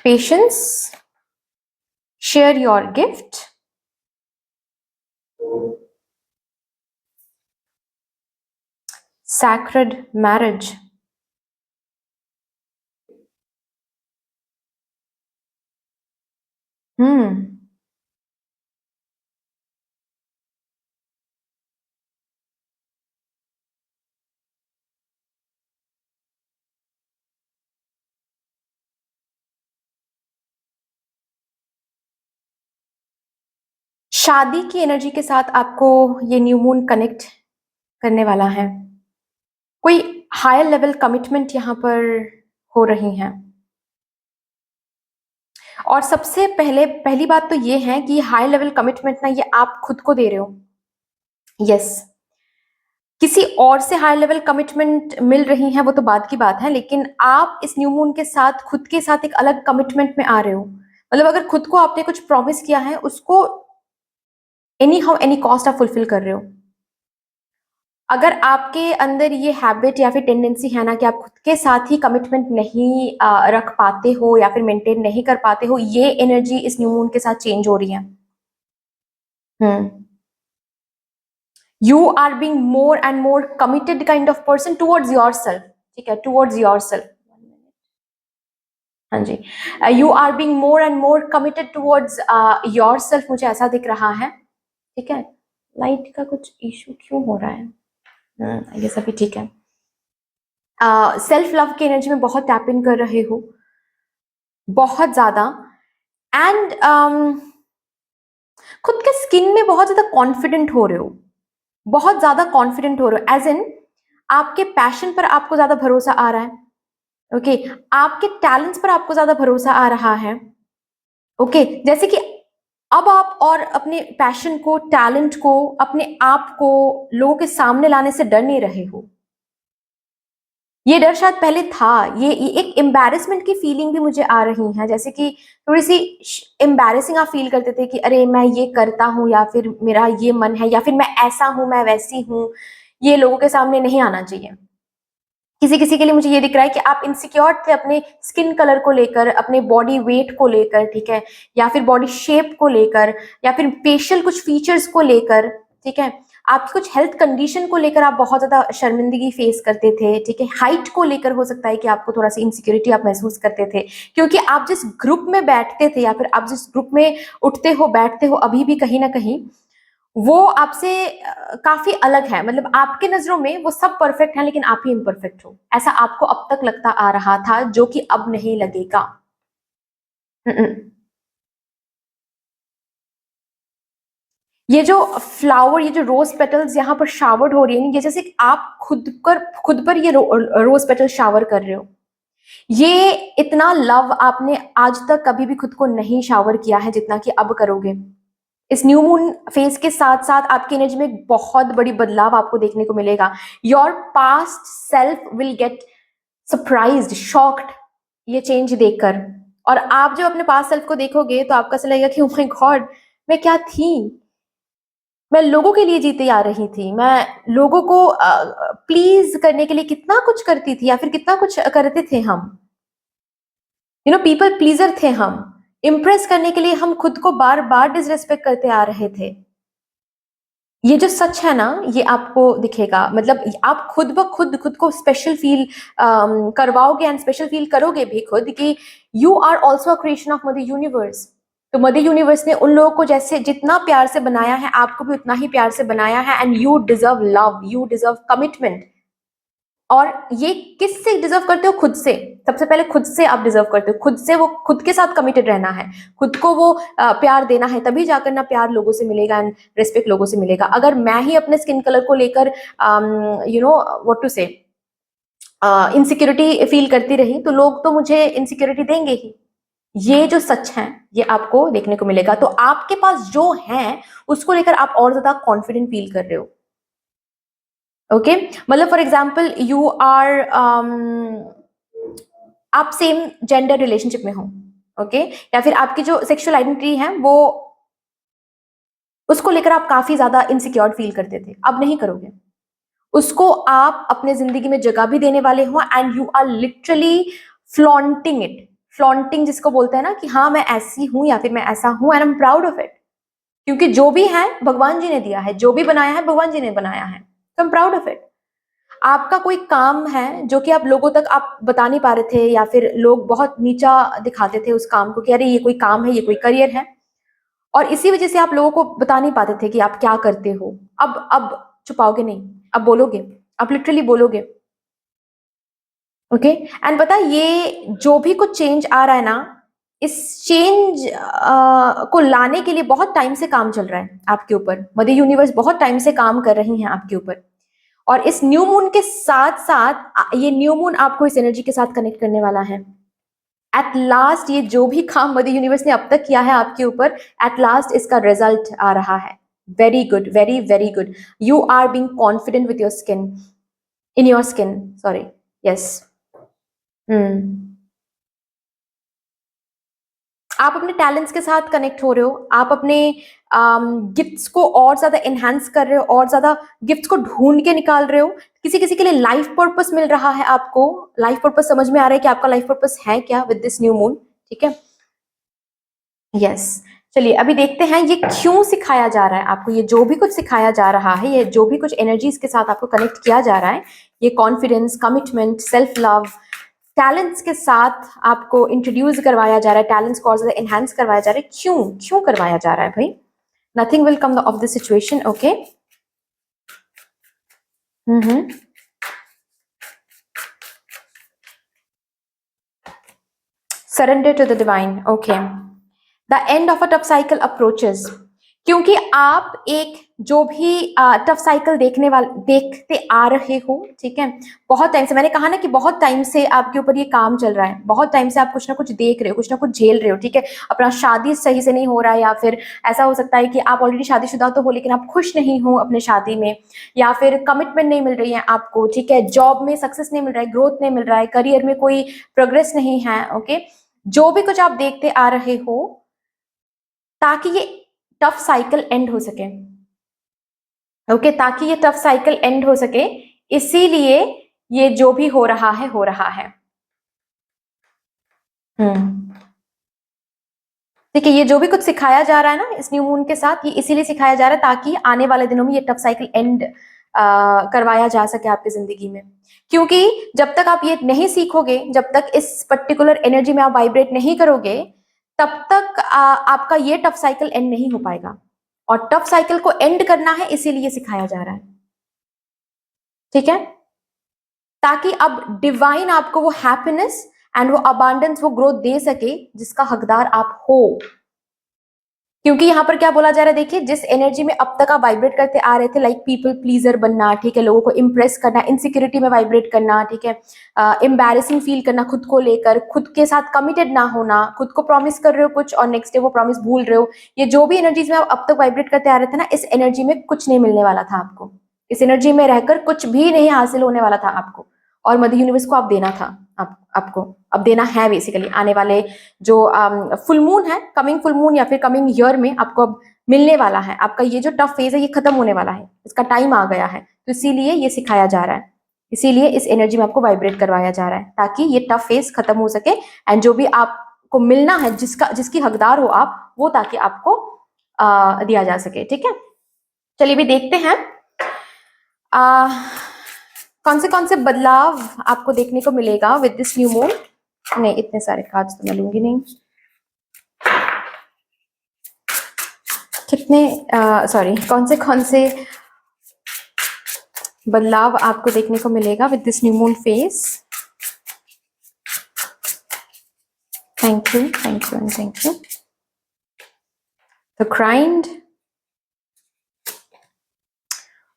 patience, share your gift, sacred marriage, हम्म। शादी की एनर्जी के साथ आपको ये न्यू मून कनेक्ट करने वाला है। कोई हायर लेवल कमिटमेंट यहाँ पर हो रही है। और सबसे पहली बात तो ये है कि हाई लेवल कमिटमेंट ना ये आप खुद को दे रहे हो। यस, किसी और से हाई लेवल कमिटमेंट मिल रही है वो तो बात की बात है, लेकिन आप इस न्यू मून के साथ खुद के साथ एक अलग कमिटमेंट में आ रहे हो। मतलब अगर खुद को आपने कुछ प्रॉमिस किया है उसको एनी हाउ एनी कॉस्ट आप फुलफिल कर रहे हो। अगर आपके अंदर ये हैबिट या फिर टेंडेंसी है ना कि आप खुद के साथ ही कमिटमेंट नहीं रख पाते हो या फिर मेंटेन नहीं कर पाते हो, ये एनर्जी इस न्यू मून के साथ चेंज हो रही है। You are being more and more committed kind of person towards yourself. ठीक है, टुवर्ड्स योर सेल्फ। हाँ जी, you are being more and more committed towards yourself, मुझे ऐसा दिख रहा है। ठीक है, लाइट का कुछ इशू क्यों हो रहा है? ये सभी ठीक है। सेल्फ लव की एनर्जी में बहुत टैप इन कर रहे हो, बहुत ज्यादा। एंड खुद के स्किन में बहुत ज्यादा कॉन्फिडेंट हो रहे हो, बहुत ज्यादा कॉन्फिडेंट हो रहे हो। एज इन आपके पैशन पर आपको ज्यादा भरोसा आ रहा है। ओके, आपके टैलेंट्स पर आपको ज्यादा भरोसा आ रहा है। ओके, जैसे कि अब आप और अपने पैशन को, टैलेंट को, अपने आप को लोगों के सामने लाने से डर नहीं रहे हो। ये डर शायद पहले था, ये एक एम्बैरेसमेंट की फीलिंग भी मुझे आ रही है, जैसे कि थोड़ी सी एम्बैरेसिंग आप फील करते थे कि अरे मैं ये करता हूँ या फिर मेरा ये मन है या फिर मैं ऐसा हूँ, मैं वैसी हूँ, ये लोगों के सामने नहीं आना चाहिए। किसी किसी के लिए मुझे ये दिख रहा है कि आप इनसिक्योर थे अपने स्किन कलर को लेकर, अपने बॉडी वेट को लेकर, ठीक है, या फिर बॉडी शेप को लेकर, या फिर फेशियल कुछ फीचर्स को लेकर। ठीक है, आपकी कुछ हेल्थ कंडीशन को लेकर आप बहुत ज्यादा शर्मिंदगी फेस करते थे। ठीक है, हाइट को लेकर हो सकता है कि आपको थोड़ा सा इनसिक्योरिटी आप महसूस करते थे, क्योंकि आप जिस ग्रुप में बैठते थे या फिर आप जिस ग्रुप में उठते हो बैठते हो अभी भी कहीं ना कहीं वो आपसे काफी अलग है। मतलब आपके नजरों में वो सब परफेक्ट है लेकिन आप ही इम्परफेक्ट हो, ऐसा आपको अब तक लगता आ रहा था, जो कि अब नहीं लगेगा। ये जो फ्लावर, ये जो रोज पेटल्स यहाँ पर शावर्ड हो रही है, ये जैसे कि आप खुद पर ये रोज पेटल शावर कर रहे हो। ये इतना लव आपने आज तक कभी भी खुद को नहीं शावर किया है जितना कि अब करोगे। इस न्यू मून फेज के साथ साथ आपकी एनर्जी में एक बहुत बड़ी बदलाव आपको देखने को मिलेगा। Your past self will get surprised, shocked ये चेंज देखकर। और आप जब अपने पास्ट सेल्फ को देखोगे तो आपको ऐसा लगेगा कि ओह माय गॉड, मैं क्या थी। मैं लोगों के लिए जीते आ रही थी, मैं लोगों को प्लीज करने के लिए कितना कुछ करती थी या फिर कितना कुछ करते थे हम। पीपल प्लीजर थे हम। इम्प्रेस करने के लिए हम खुद को बार बार डिसरेस्पेक्ट करते आ रहे थे। ये जो सच है ना ये आपको दिखेगा। मतलब आप खुद को स्पेशल फील करवाओगे एंड स्पेशल फील करोगे भी खुद कि you are also a creation of mother universe. तो मदर यूनिवर्स ने उन लोगों को जैसे जितना प्यार से बनाया है आपको भी उतना ही प्यार से बनाया है। And you deserve love, you deserve commitment. और ये किससे डिजर्व करते हो? खुद से। सबसे पहले खुद से आप डिजर्व करते हो, खुद से। वो खुद के साथ कमिटेड रहना है, खुद को वो प्यार देना है, तभी जाकर ना प्यार लोगों से मिलेगा एंड रिस्पेक्ट लोगों से मिलेगा। अगर मैं ही अपने स्किन कलर को लेकर व्हाट टू से इनसिक्योरिटी फील करती रही तो लोग तो मुझे इनसिक्योरिटी देंगे ही। ये जो सच है ये आपको देखने को मिलेगा। तो आपके पास जो है उसको लेकर आप और ज्यादा कॉन्फिडेंट फील कर रहे हो। ओके, मतलब फॉर एग्जाम्पल यू आर आप सेम जेंडर रिलेशनशिप में हो। ओके, या फिर आपकी जो सेक्सुअल आइडेंटिटी है वो उसको लेकर आप काफी ज्यादा इनसिक्योर फील करते थे, अब नहीं करोगे। उसको आप अपने जिंदगी में जगह भी देने वाले हो and you are literally flaunting it. Flaunting जिसको बोलते हैं ना कि हाँ मैं ऐसी हूं या फिर मैं ऐसा हूं and I am proud of it. क्योंकि जो भी है भगवान जी ने दिया है, जो भी बनाया है भगवान जी ने बनाया है, तो I am proud of it. आपका कोई काम है जो कि आप लोगों तक आप बता नहीं पा रहे थे, या फिर लोग बहुत नीचा दिखाते थे उस काम को कि अरे ये कोई काम है, ये कोई करियर है, और इसी वजह से आप लोगों को बता नहीं पाते थे कि आप क्या करते हो। अब छुपाओगे नहीं, अब बोलोगे, आप लिटरली बोलोगे। ओके, एंड पता है, ये जो भी कुछ चेंज आ रहा है ना, इस चेंज को लाने के लिए बहुत टाइम से काम चल रहा है आपके ऊपर। मदर यूनिवर्स बहुत टाइम से काम कर रही हैं आपके ऊपर, और इस न्यू मून के साथ साथ ये न्यू मून आपको इस एनर्जी के साथ कनेक्ट करने वाला है। एट लास्ट ये जो भी काम मदर यूनिवर्स ने अब तक किया है आपके ऊपर, एट लास्ट इसका रिजल्ट आ रहा है। Very good, very very good. You are being confident with your skin, in your skin, sorry, yes. आप अपने टैलेंट्स के साथ कनेक्ट हो रहे हो, आप अपने गिफ्ट्स को और ज्यादा एनहांस कर रहे हो, और ज्यादा गिफ्ट्स को ढूंढ के निकाल रहे हो। किसी किसी के लिए लाइफ पर्पस मिल रहा है, आपको लाइफ पर्पस समझ में आ रहा है कि आपका लाइफ पर्पस है क्या विद दिस न्यू मून। ठीक है, यस। चलिए अभी देखते हैं ये क्यों सिखाया जा रहा है आपको। ये जो भी कुछ सिखाया जा रहा है, ये जो भी कुछ एनर्जीज के साथ आपको कनेक्ट किया जा रहा है, ये confidence, commitment, self love, talents के साथ आपको इंट्रोड्यूस करवाया जा रहा है, टैलेंट्स को और ज्यादा एनहांस करवाया जा रहा है। क्यों क्यों करवाया जा रहा है भाई? Nothing will come of this situation. Okay, surrender to the divine. Okay, the end of a tough cycle approaches. क्योंकि आप एक जो भी टफ साइकिल देखते आ रहे हो, ठीक है, बहुत टाइम से। मैंने कहा ना कि बहुत टाइम से आपके ऊपर ये काम चल रहा है, बहुत टाइम से आप कुछ ना कुछ देख रहे हो, कुछ ना कुछ झेल रहे हो। ठीक है, अपना शादी सही से नहीं हो रहा है, या फिर ऐसा हो सकता है कि आप ऑलरेडी शादीशुदा तो हो लेकिन आप खुश नहीं हो अपने शादी में, या फिर कमिटमेंट नहीं मिल रही है आपको। ठीक है, जॉब में सक्सेस नहीं मिल रहा है, ग्रोथ नहीं मिल रहा है, करियर में कोई प्रोग्रेस नहीं है। ओके, जो भी कुछ आप देखते आ रहे हो, ताकि ये टफ साइकिल एंड हो सके। ओके, ताकि ये टफ साइकिल एंड हो सके, इसीलिए ये जो भी हो रहा है, हो रहा है। ठीक है, ये जो भी कुछ सिखाया जा रहा है ना इस न्यू मून के साथ, ये इसीलिए सिखाया जा रहा है ताकि आने वाले दिनों में ये टफ साइकिल एंड करवाया जा सके आपकी जिंदगी में। क्योंकि जब तक आप ये नहीं सीखोगे, जब तक इस पर्टिकुलर एनर्जी में आप वाइब्रेट नहीं करोगे, तब तक आपका ये टफ साइकिल एंड नहीं हो पाएगा। और टफ साइकिल को एंड करना है, इसीलिए सिखाया जा रहा है। ठीक है, ताकि अब डिवाइन आपको वो हैप्पीनेस एंड वो अबांडेंस, वो ग्रोथ दे सके जिसका हकदार आप हो। क्योंकि यहाँ पर क्या बोला जा रहा है, देखिए, जिस एनर्जी में अब तक आप वाइब्रेट करते आ रहे थे, लाइक पीपल प्लीजर बनना, ठीक है, लोगों को इंप्रेस करना, इनसिक्योरिटी में वाइब्रेट करना, ठीक है, एम्बैरेसिंग फील करना खुद को लेकर, खुद के साथ कमिटेड ना होना, खुद को प्रॉमिस कर रहे हो कुछ और नेक्स्ट डे वो प्रॉमिस भूल रहे हो, ये जो भी एनर्जीज में आप अब तक वाइब्रेट करते आ रहे थे ना, इस एनर्जी में कुछ नहीं मिलने वाला था आपको। इस एनर्जी में रहकर कुछ भी नहीं हासिल होने वाला था आपको, और मदर यूनिवर्स को आप देना था, आपको अब देना है। बेसिकली आने वाले जो फुल मून है, कमिंग फुल मून या फिर कमिंग ईयर में आपको अब मिलने वाला है। आपका ये जो टफ फेज है ये खत्म होने वाला है, इसका टाइम आ गया है, तो इसीलिए ये सिखाया जा रहा है, इसीलिए इस एनर्जी में आपको वाइब्रेट करवाया जा रहा है, ताकि ये टफ फेज खत्म हो सके, एंड जो भी आपको मिलना है, जिसकी हकदार हो आप, वो ताकि आपको दिया जा सके। ठीक है, चलिए भी देखते हैं कौन से बदलाव आपको देखने को मिलेगा विद दिस न्यू मून। नहीं, इतने सारे कार्ड्स तो मैं लूंगी नहीं। कितने सॉरी, कौन से बदलाव आपको देखने को मिलेगा with this new moon phase. Thank you, thank you and thank you. The grind,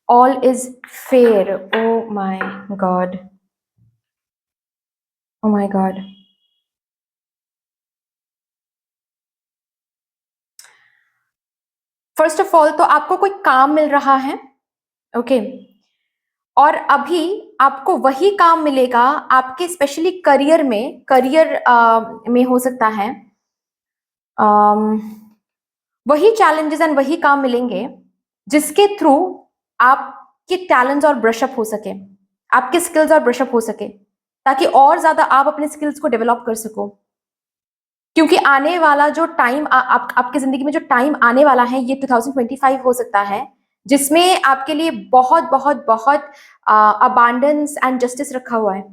all is fair. Oh my god, oh my god। First of all तो आपको कोई काम मिल रहा है, ओके, और अभी आपको वही काम मिलेगा आपके स्पेशली करियर में हो सकता है। वही चैलेंजेस एंड वही काम मिलेंगे जिसके थ्रू आपके टैलेंट्स और ब्रशअप हो सके, आपके स्किल्स और ब्रशअप हो सके, ताकि और ज्यादा आप अपने स्किल्स को डेवलप कर सको। क्योंकि आने वाला जो टाइम आपकी जिंदगी में जो टाइम आने वाला है, ये 2025 हो सकता है, जिसमें आपके लिए बहुत बहुत बहुत अबांडेंस एंड जस्टिस रखा हुआ है।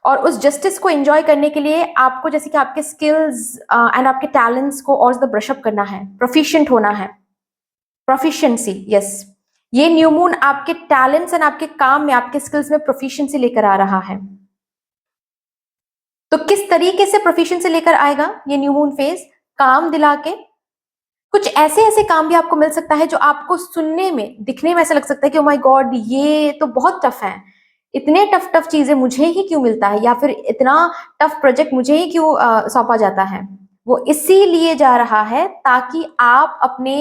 और उस जस्टिस को एंजॉय करने के लिए आपको जैसे कि आपके स्किल्स एंड आपके टैलेंट्स को और ज्यादा ब्रशअप करना है, प्रोफिशिएंट होना है, प्रोफिशिएंसी, यस। ये न्यू मून आपके टैलेंट्स एंड आपके काम में, आपके स्किल्स में प्रोफिशिएंसी लेकर आ रहा है। तो किस तरीके से प्रोफिशिएंसी लेकर आएगा ये न्यू मून फेज? काम दिला के। कुछ ऐसे ऐसे काम भी आपको मिल सकता है जो आपको सुनने में, दिखने में ऐसा लग सकता है कि ओ माय गॉड, ये तो बहुत टफ है, इतने टफ टफ चीजें मुझे ही क्यों मिलता है, या फिर इतना टफ प्रोजेक्ट मुझे ही क्यों सौंपा जाता है। वो इसीलिए जा रहा है ताकि आप अपने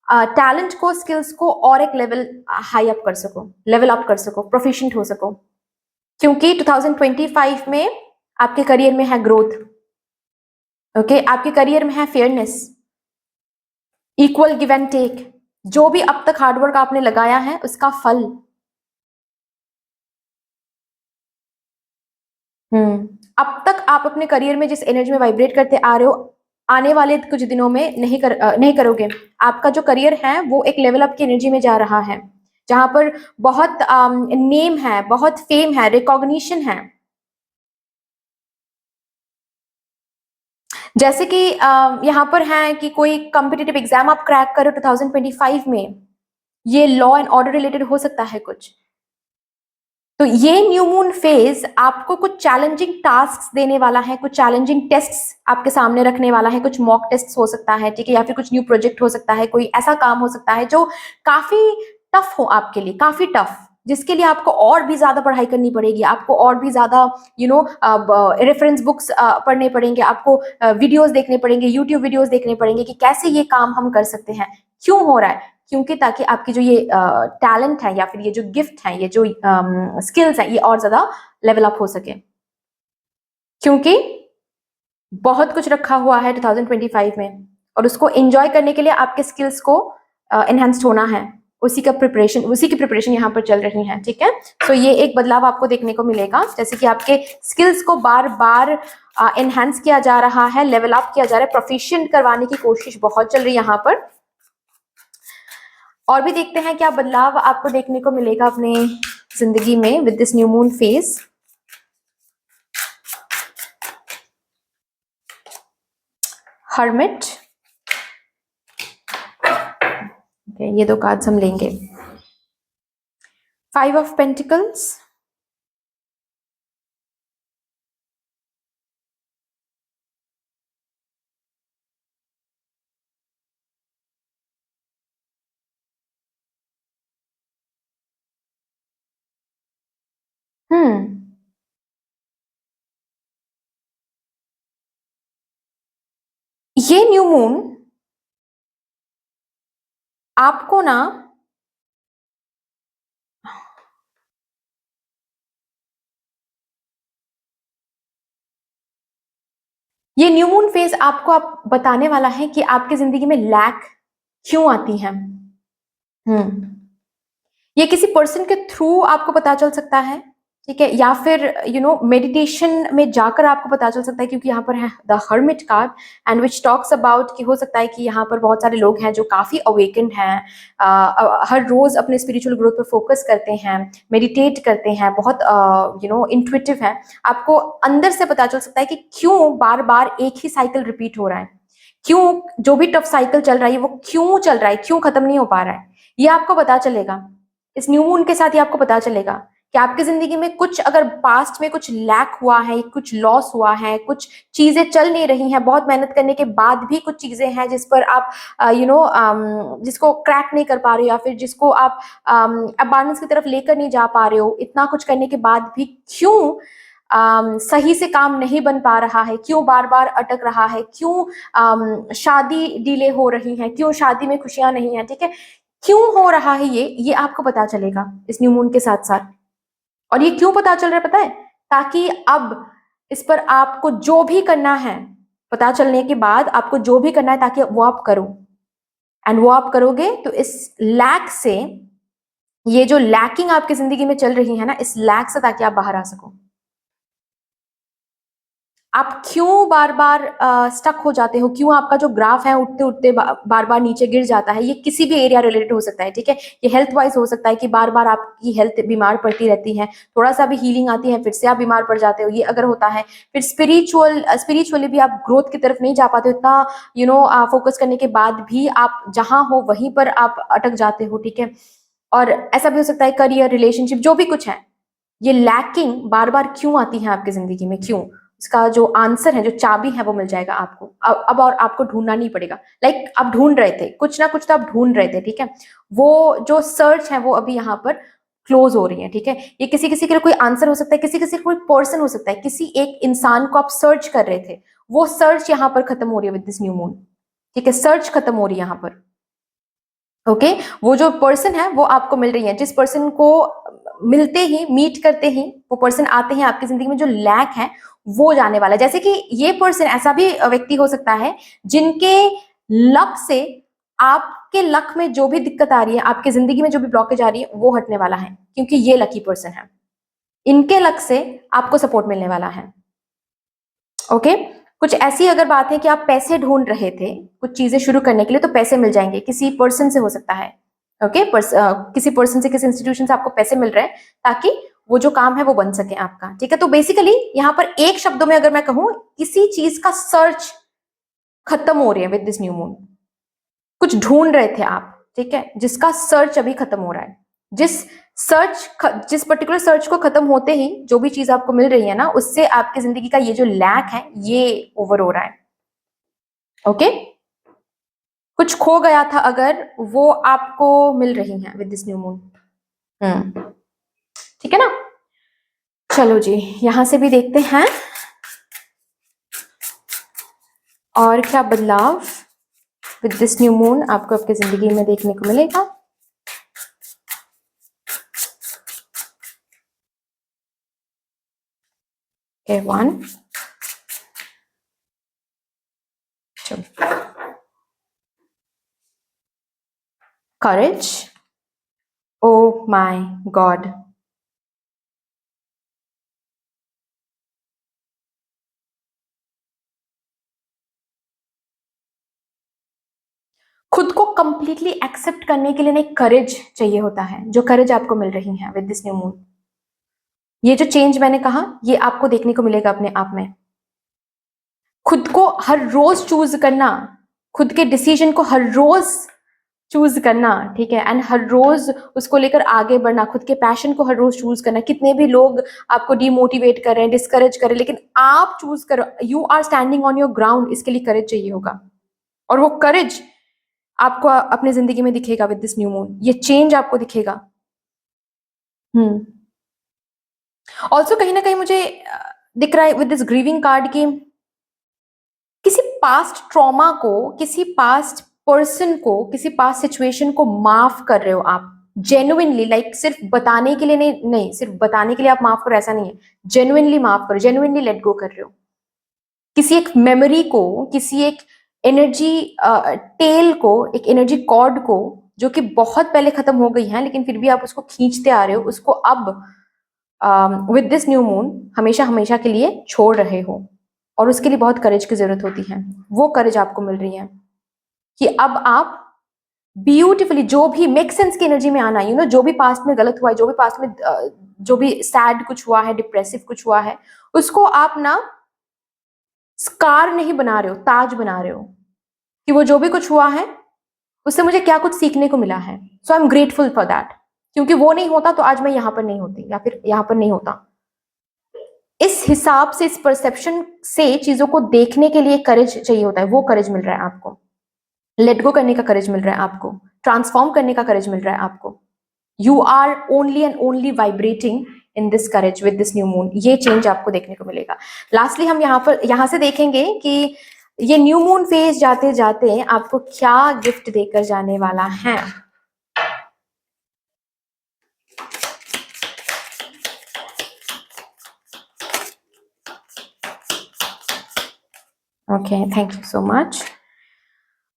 टैलेंट को, स्किल्स को और एक लेवल हाई अप कर सको, लेवल अप कर सको, प्रोफिशिएंट हो सको। क्योंकि 2025 में आपके करियर में है ग्रोथ, ओके, आपके करियर में है fairness, equal give and take. जो भी अब तक हार्डवर्क आपने लगाया है उसका फल। अब तक आप अपने करियर में जिस एनर्जी में वाइब्रेट करते आ रहे हो, आने वाले कुछ दिनों में नहीं करोगे। आपका जो करियर है वो एक लेवल अप की एनर्जी में जा रहा है, जहां पर बहुत नेम है, बहुत फेम है, रिकॉग्निशन है। जैसे कि यहाँ पर है कि कोई कॉम्पिटिटिव एग्जाम आप क्रैक करो 2025 में, ये लॉ एंड ऑर्डर रिलेटेड हो सकता है कुछ। तो ये न्यू मून फेज आपको कुछ चैलेंजिंग टास्क्स देने वाला है, कुछ चैलेंजिंग टेस्ट्स आपके सामने रखने वाला है, कुछ मॉक टेस्ट्स हो सकता है, ठीक है, या फिर कुछ न्यू प्रोजेक्ट हो सकता है, कोई ऐसा काम हो सकता है जो काफी टफ हो आपके लिए, काफी टफ, जिसके लिए आपको और भी ज्यादा पढ़ाई करनी पड़ेगी, आपको और भी ज्यादा रेफरेंस बुक्स पढ़ने पड़ेंगे, आपको वीडियोस देखने पड़ेंगे, यूट्यूब वीडियोस देखने पड़ेंगे कि कैसे ये काम हम कर सकते हैं। क्यों हो रहा है? क्योंकि ताकि आपकी जो ये टैलेंट है या फिर ये जो गिफ्ट है, ये जो स्किल्स है, ये और ज्यादा लेवल अप हो सके। क्योंकि बहुत कुछ रखा हुआ है 2025 में, और उसको एंजॉय करने के लिए आपके स्किल्स को एनहेंस्ड होना है। उसी की प्रिपरेशन यहाँ पर चल रही है, ठीक है। तो ये एक बदलाव आपको देखने को मिलेगा, जैसे कि आपके स्किल्स को बार बार एनहेंस किया जा रहा है, लेवल अप किया जा रहा है, प्रोफिशिएंट करवाने की कोशिश बहुत चल रही है यहाँ पर। और भी देखते हैं क्या बदलाव आपको देखने को मिलेगा अपने जिंदगी में with this new moon phase. Hermit, ये दो कार्ड्स हम लेंगे। 5 ऑफ पेंटिकल्स, ये न्यू मून आपको ना ये न्यू मून फेज आपको आप बताने वाला है कि आपकी जिंदगी में लैक क्यों आती है। ये किसी पर्सन के थ्रू आपको पता चल सकता है, ठीक है, या फिर मेडिटेशन में जाकर आपको पता चल सकता है, क्योंकि यहाँ पर है the hermit card and which talks about कि हो सकता है कि यहाँ पर बहुत सारे लोग हैं जो काफी अवेकेंड हैं, हर रोज अपने स्पिरिचुअल ग्रोथ पर फोकस करते हैं, मेडिटेट करते हैं, बहुत इंट्यूटिव है। आपको अंदर से पता चल सकता है कि क्यों बार बार एक ही साइकिल रिपीट हो रहा है, क्यों जो भी टफ साइकिल चल रहा है वो क्यों चल रहा है, क्यों खत्म नहीं हो पा रहा है। ये आपको पता चलेगा इस न्यू मून के साथ ही। आपको पता चलेगा कि आपकी जिंदगी में कुछ, अगर पास्ट में कुछ लैक हुआ है, कुछ लॉस हुआ है, कुछ चीजें चल नहीं रही हैं, बहुत मेहनत करने के बाद भी कुछ चीजें हैं जिस पर आप जिसको क्रैक नहीं कर पा रहे हो, या फिर जिसको आप अबांडेंस की तरफ लेकर नहीं जा पा रहे हो, इतना कुछ करने के बाद भी क्यों सही से काम नहीं बन पा रहा है, क्यों बार बार अटक रहा है, क्यों शादी डिले हो रही है, क्यों शादी में खुशियां नहीं है, ठीक है, क्यों हो रहा है ये आपको पता चलेगा इस न्यू मून के साथ साथ। और ये क्यों पता चल रहा है पता है? ताकि अब इस पर आपको जो भी करना है, पता चलने के बाद आपको जो भी करना है, ताकि वो आप करो, एंड वो आप करोगे तो इस लैक से, ये जो लैकिंग आपकी जिंदगी में चल रही है ना, इस लैक से ताकि आप बाहर आ सको। आप क्यों बार बार स्टक हो जाते हो, क्यों आपका जो ग्राफ है उठते उठते बार बार नीचे गिर जाता है, ये किसी भी एरिया रिलेटेड हो सकता है, ठीक है। ये हेल्थ वाइज हो सकता है कि बार बार आपकी हेल्थ बीमार पड़ती रहती है, थोड़ा सा भी हीलिंग आती है फिर से आप बीमार पड़ जाते हो, ये अगर होता है। फिर स्पिरिचुअली भी आप ग्रोथ की तरफ नहीं जा पाते हो, इतना फोकस करने के बाद भी आप जहां हो वहीं पर आप अटक जाते हो, ठीक है। और ऐसा भी हो सकता है करियर, रिलेशनशिप, जो भी कुछ है, ये लैकिंग बार बार क्यों आती है आपकी जिंदगी में, क्यों, इसका जो आंसर है, जो चाबी है, वो मिल जाएगा आपको अब और आपको ढूंढना नहीं पड़ेगा। लाइक आप ढूंढ रहे थे कुछ ना कुछ, तो आप ढूंढ रहे थे, ठीक है। वो जो सर्च है वो अभी यहाँ पर क्लोज हो रही है, ठीक है। ये किसी किसी के लिए कोई आंसर हो सकता है, किसी किसी कोई पर्सन हो सकता है, किसी एक इंसान को आप सर्च कर रहे थे, वो सर्च यहाँ पर खत्म हो रही है विद दिस न्यू मून, ठीक है। सर्च खत्म हो रही है यहाँ पर, ओके। वो जो पर्सन है वो आपको मिल रही है, जिस पर्सन को मिलते ही, मीट करते ही, वो पर्सन आते हैं आपकी जिंदगी में, जो लैक है वो जाने वाला है। जैसे कि ये पर्सन ऐसा भी व्यक्ति हो सकता है जिनके लक से, आपके लक में जो भी दिक्कत आ रही है, आपकी जिंदगी में जो भी ब्लॉकेज आ रही है, वो हटने वाला है, क्योंकि ये लकी पर्सन है। इनके लक से आपको सपोर्ट मिलने वाला है, ओके। कुछ ऐसी अगर बात है कि आप पैसे ढूंढ रहे थे कुछ चीजें शुरू करने के लिए, तो पैसे मिल जाएंगे, किसी पर्सन से हो सकता है, ओके। किसी पर्सन से, किसी इंस्टीट्यूशन से आपको पैसे मिल रहे हैं ताकि वो जो काम है वो बन सके आपका, ठीक है। तो बेसिकली यहाँ पर एक शब्दों में अगर मैं कहूं, किसी चीज का सर्च खत्म हो रही है विद दिस न्यू मून। कुछ ढूंढ रहे थे आप, ठीक है, जिसका सर्च अभी खत्म हो रहा है। जिस पर्टिकुलर सर्च को खत्म होते ही जो भी चीज आपको मिल रही है ना, उससे आपकी जिंदगी का ये जो लैक है ये ओवर हो रहा है, ओके। कुछ खो गया था अगर, वो आपको मिल रही है विद दिस न्यू मून, ठीक है ना। चलो जी, यहां से भी देखते हैं और क्या बदलाव विद दिस न्यू मून आपको आपकी जिंदगी में देखने को मिलेगा। Okay, 1 2 courage, oh my god, खुद को कंप्लीटली एक्सेप्ट करने के लिए ना एक करेज चाहिए होता है, जो करेज आपको मिल रही है विद दिस न्यू मून। ये जो चेंज मैंने कहा, ये आपको देखने को मिलेगा अपने आप में। खुद को हर रोज चूज करना, खुद के डिसीजन को हर रोज चूज करना, ठीक है, एंड हर रोज उसको लेकर आगे बढ़ना, खुद के पैशन को हर रोज चूज करना। कितने भी लोग आपको डिमोटिवेट कर रहे हैं, डिस्करेज कर रहे हैं, लेकिन आप चूज करो, you are standing on your ground, इसके लिए करेज चाहिए होगा। और वो करेज आपको अपने जिंदगी में दिखेगा विद दिस न्यू मून, ये चेंज आपको दिखेगा। ऑल्सो कहीं ना कहीं मुझे दिख रहा है विद दिस ग्रीविंग कार्ड की, किसी पास्ट ट्रॉमा को, किसी पास्ट पर्सन को, किसी पास्ट सिचुएशन को माफ कर रहे हो आप जेन्युइनली। लाइक सिर्फ बताने के लिए नहीं, सिर्फ बताने के लिए आप माफ करो ऐसा नहीं है, जेन्युइनली माफ करो, जेन्युइनली लेट गो कर रहे हो। किसी एक मेमोरी को, किसी एक एनर्जी टेल को, एक एनर्जी कॉर्ड को, जो कि बहुत पहले खत्म हो गई है लेकिन फिर भी आप उसको खींचते आ रहे हो, उसको अब विद दिस न्यू मून हमेशा हमेशा के लिए छोड़ रहे हो। और उसके लिए बहुत करेज की जरूरत होती है, वो करेज आपको मिल रही है कि अब आप ब्यूटिफुली, जो भी मेक सेंस की एनर्जी में आना, जो भी पास्ट में गलत हुआ है, जो भी पास्ट में जो भी सैड कुछ हुआ है, डिप्रेसिव कुछ हुआ है, उसको आप ना स्कार नहीं बना रहे हो, ताज बना रहे हो कि वो जो भी कुछ हुआ है उससे मुझे क्या कुछ सीखने को मिला है। So I am grateful for that, क्योंकि वो नहीं होता तो आज मैं यहां पर नहीं होती, या फिर यहां पर नहीं होता। इस हिसाब से, इस परसेप्शन से चीजों को देखने के लिए करेज चाहिए होता है, वो करेज मिल रहा है आपको। लेट गो करने का करेज मिल रहा है आपको, ट्रांसफॉर्म करने का करेज मिल रहा है आपको। You are only and only vibrating in this courage with this new moon, ये चेंज आपको देखने को मिलेगा। लास्टली हम यहां से देखेंगे कि ये न्यू मून फेज जाते जाते आपको क्या गिफ्ट देकर जाने वाला है। Okay, thank you so much.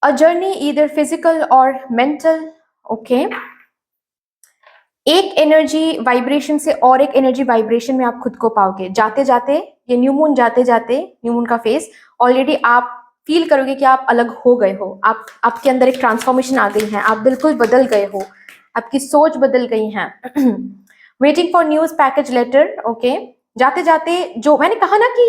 A journey either physical or mental, okay. एक एनर्जी वाइब्रेशन से और एक एनर्जी वाइब्रेशन में आप खुद को पाओगे। जाते जाते ये न्यू मून, जाते जाते न्यू मून का फेज ऑलरेडी आप फील करोगे कि आप अलग हो गए हो, आप आपके अंदर एक ट्रांसफॉर्मेशन आ गई है, आप बिल्कुल बदल गए हो, आपकी सोच बदल गई है। Waiting for news package letter, okay. जाते जाते जो मैंने कहा ना कि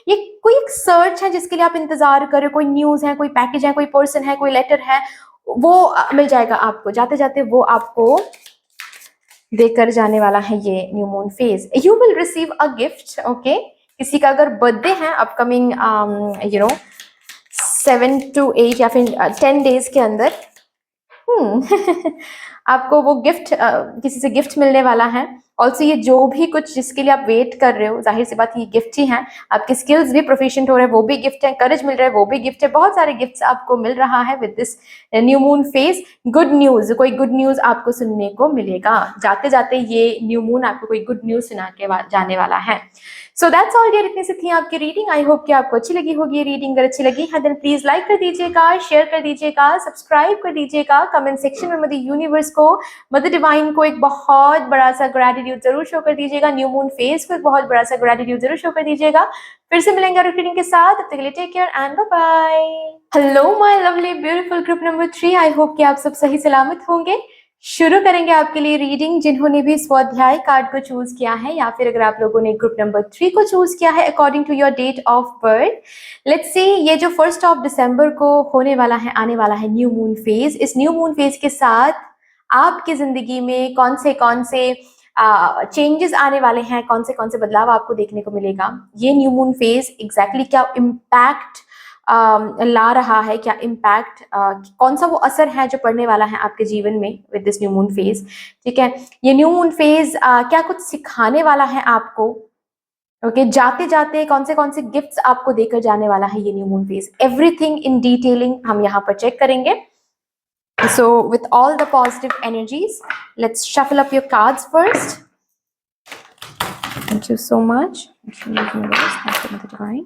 ये कोई एक सर्च है जिसके लिए आप इंतजार कर रहे हो, कोई न्यूज है, कोई पैकेज है, कोई पर्सन है, कोई लेटर है, वो मिल जाएगा आपको। जाते जाते वो आपको देकर जाने वाला है ये new moon phase. You will receive a gift, okay. किसी का अगर बर्थडे है अपकमिंग 7 to 8 या फिर 10 डेज के अंदर, आपको वो गिफ्ट, किसी से गिफ्ट मिलने वाला है। ऑल्सो ये जो भी कुछ जिसके लिए आप वेट कर रहे हो, जाहिर सी बात ये गिफ्ट ही है। आपके स्किल्स भी प्रोफिशिएंट हो रहे हैं, वो भी गिफ्ट है। करेज मिल रहा है, वो भी गिफ्ट है। बहुत सारे गिफ्ट्स आपको मिल रहा है with this new moon phase. Good news, कोई गुड न्यूज आपको सुनने को मिलेगा। जाते जाते ये न्यू मून आपको कोई गुड न्यूज सुना के जाने वाला है। सो दैट्स ऑल डियर, इतनी सी थी आपकी रीडिंग। आई होप कि आपको अच्छी लगी होगी ये रीडिंग। अगर अच्छी लगी है देन प्लीज लाइक कर दीजिएगा, शेयर कर दीजिएगा, सब्सक्राइब कर दीजिएगा। कमेंट सेक्शन में मदर यूनिवर्स को, मदर डिवाइन को एक बहुत बड़ा सा ग्रेटिट्यूड जरूर शो कर दीजिएगा। न्यू मून फेज को एक बहुत बड़ा सा ग्रेटिट्यूड जरूर शो कर दीजिएगा। फिर से मिलेंगे और रीडिंग के साथ, तब तक के लिए take care and bye bye. Hello my lovely beautiful group number 3, I hope कि आप सब सही सलामत होंगे। शुरू करेंगे आपके लिए रीडिंग। जिन्होंने भी स्वाध्याय कार्ड को चूज किया है या फिर अगर आप लोगों ने ग्रुप नंबर 3 को चूज किया है according to your date of birth, let's see ये जो 1 दिसंबर को होने वाला है, आने वाला है न्यू मून फेज। इस न्यू मून फेज के साथ आपकी जिंदगी में कौन से चेंजेस आने वाले हैं, कौन से बदलाव आपको देखने को मिलेगा। ये न्यू मून फेज एग्जैक्टली क्या इम्पैक्ट ला रहा है, क्या इम्पैक्ट, कौन सा वो असर है जो पड़ने वाला है आपके जीवन में with this new moon phase. ठीक है, ये न्यू मून फेज क्या कुछ सिखाने वाला है आपको, ओके। जाते जाते कौन से गिफ्ट्स आपको देकर जाने वाला है ये new moon phase, everything in detailing हम यहाँ पर चेक करेंगे। So with all the positive energies, let's shuffle up your cards first. Thank you so much. Thank you, universe. Thank you, Mother Divine.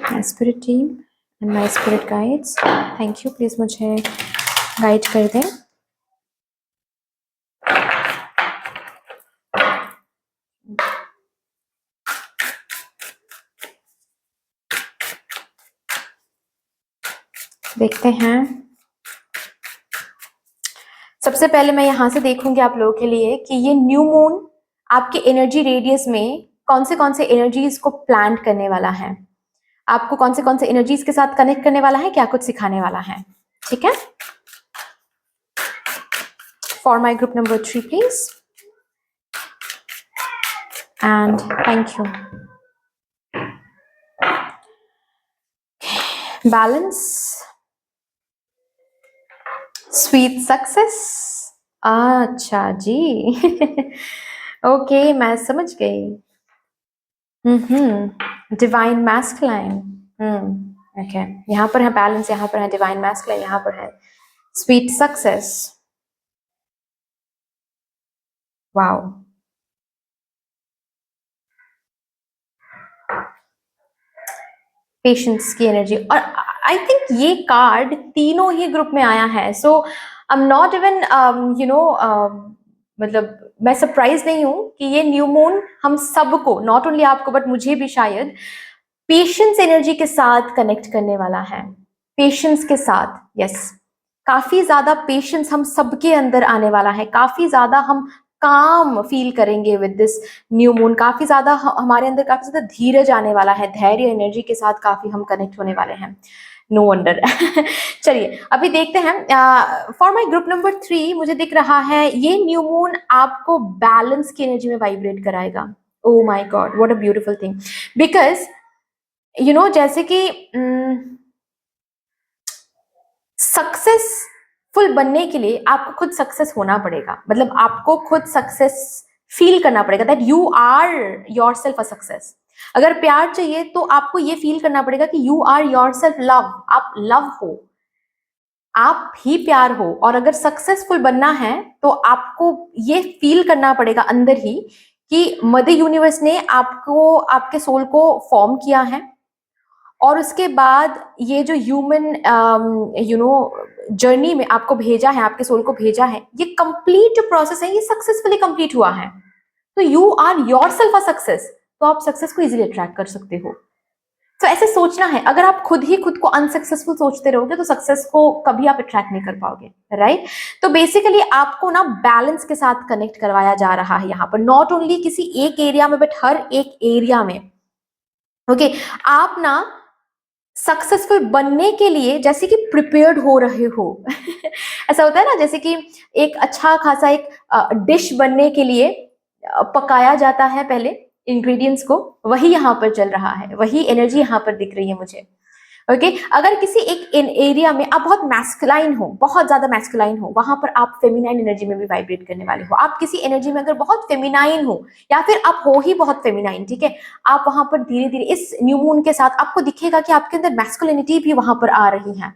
My spirit team and my spirit guides. Thank you. Please मुझे guide कर दें। देखते हैं। सबसे पहले मैं यहाँ से देखूंगी आप लोगों के लिए कि ये न्यू मून आपके एनर्जी रेडियस में कौन से एनर्जीज को प्लांट करने वाला है, आपको कौन से एनर्जीज के साथ कनेक्ट करने वाला है, क्या कुछ सिखाने वाला है। ठीक है, for my group number 3 please and thank you. Balance, sweet success, अच्छा जी। ओके, मैं समझ गई। Divine masculine, okay. यहाँ पर है बैलेंस, यहाँ पर है डिवाइन मैस्कुलाइन, यहाँ पर है स्वीट सक्सेस। वाओ, पेशेंस की एनर्जी। और आई थिंक ये कार्ड तीनों ही ग्रुप में आया है। So I am not even मतलब मैं सरप्राइज नहीं हूं कि ये न्यू मून हम सबको, नॉट ओनली आपको बट मुझे भी शायद, पेशेंस एनर्जी के साथ कनेक्ट करने वाला है। पेशेंस के साथ, यस, काफी ज्यादा पेशेंस हम सबके अंदर आने वाला है। काफी ज्यादा हम काम फील करेंगे विद दिस न्यू मून। काफी ज्यादा हमारे अंदर काफी ज्यादा धीरज आने वाला है, धैर्य एनर्जी के साथ काफी हम कनेक्ट होने वाले हैं। No wonder. चलिए अभी देखते हैं। फॉर माई ग्रुप नंबर 3 मुझे दिख रहा है ये न्यू मून आपको बैलेंस की एनर्जी में वाइब्रेट कराएगा। Oh my God, what a beautiful thing. Because you know, जैसे कि सक्सेसफुल बनने के लिए आपको खुद सक्सेस होना पड़ेगा, मतलब आपको खुद सक्सेस फील करना पड़ेगा, that you are yourself a success. अगर प्यार चाहिए तो आपको ये फील करना पड़ेगा कि you are yourself love, आप लव हो, आप ही प्यार हो। और अगर सक्सेसफुल बनना है तो आपको ये फील करना पड़ेगा अंदर ही कि मदर यूनिवर्स ने आपको, आपके सोल को फॉर्म किया है, और उसके बाद ये जो ह्यूमन जर्नी में आपको भेजा है, आपके सोल को भेजा है, ये कंप्लीट जो प्रोसेस है ये सक्सेसफुली कंप्लीट हुआ है, तो you are yourself a success, तो आप सक्सेस को इजीली अट्रैक्ट कर सकते हो। तो ऐसे सोचना है, अगर आप खुद ही खुद को अनसक्सेसफुल सोचते रहोगे तो सक्सेस को कभी आप अट्रैक्ट नहीं कर पाओगे, राइट। तो बेसिकली आपको ना बैलेंस के साथ कनेक्ट करवाया जा रहा है यहाँ पर, नॉट ओनली किसी एक एरिया में बट हर एक एरिया में। ओके, आप ना सक्सेसफुल बनने के लिए जैसे कि प्रिपेयर्ड हो रहे हो ऐसा होता है ना, जैसे कि एक अच्छा खासा एक डिश बनने के लिए पकाया जाता है पहले इंग्रेडिएंट्स को, वही यहाँ पर चल रहा है, वही एनर्जी यहाँ पर दिख रही है मुझे। ओके, अगर किसी एक एरिया में आप बहुत मैस्कुलाइन हो, बहुत ज्यादा मैस्कुलाइन हो, वहां पर आप फेमिनाइन एनर्जी में भी वाइब्रेट करने वाले हो। आप किसी एनर्जी में अगर बहुत फेमिनाइन हो या फिर आप हो ही बहुत फेमिनाइन, ठीक है, आप वहां पर धीरे धीरे इस न्यू मून के साथ आपको दिखेगा कि आपके अंदर मैस्कुलिनिटी भी वहां पर आ रही है,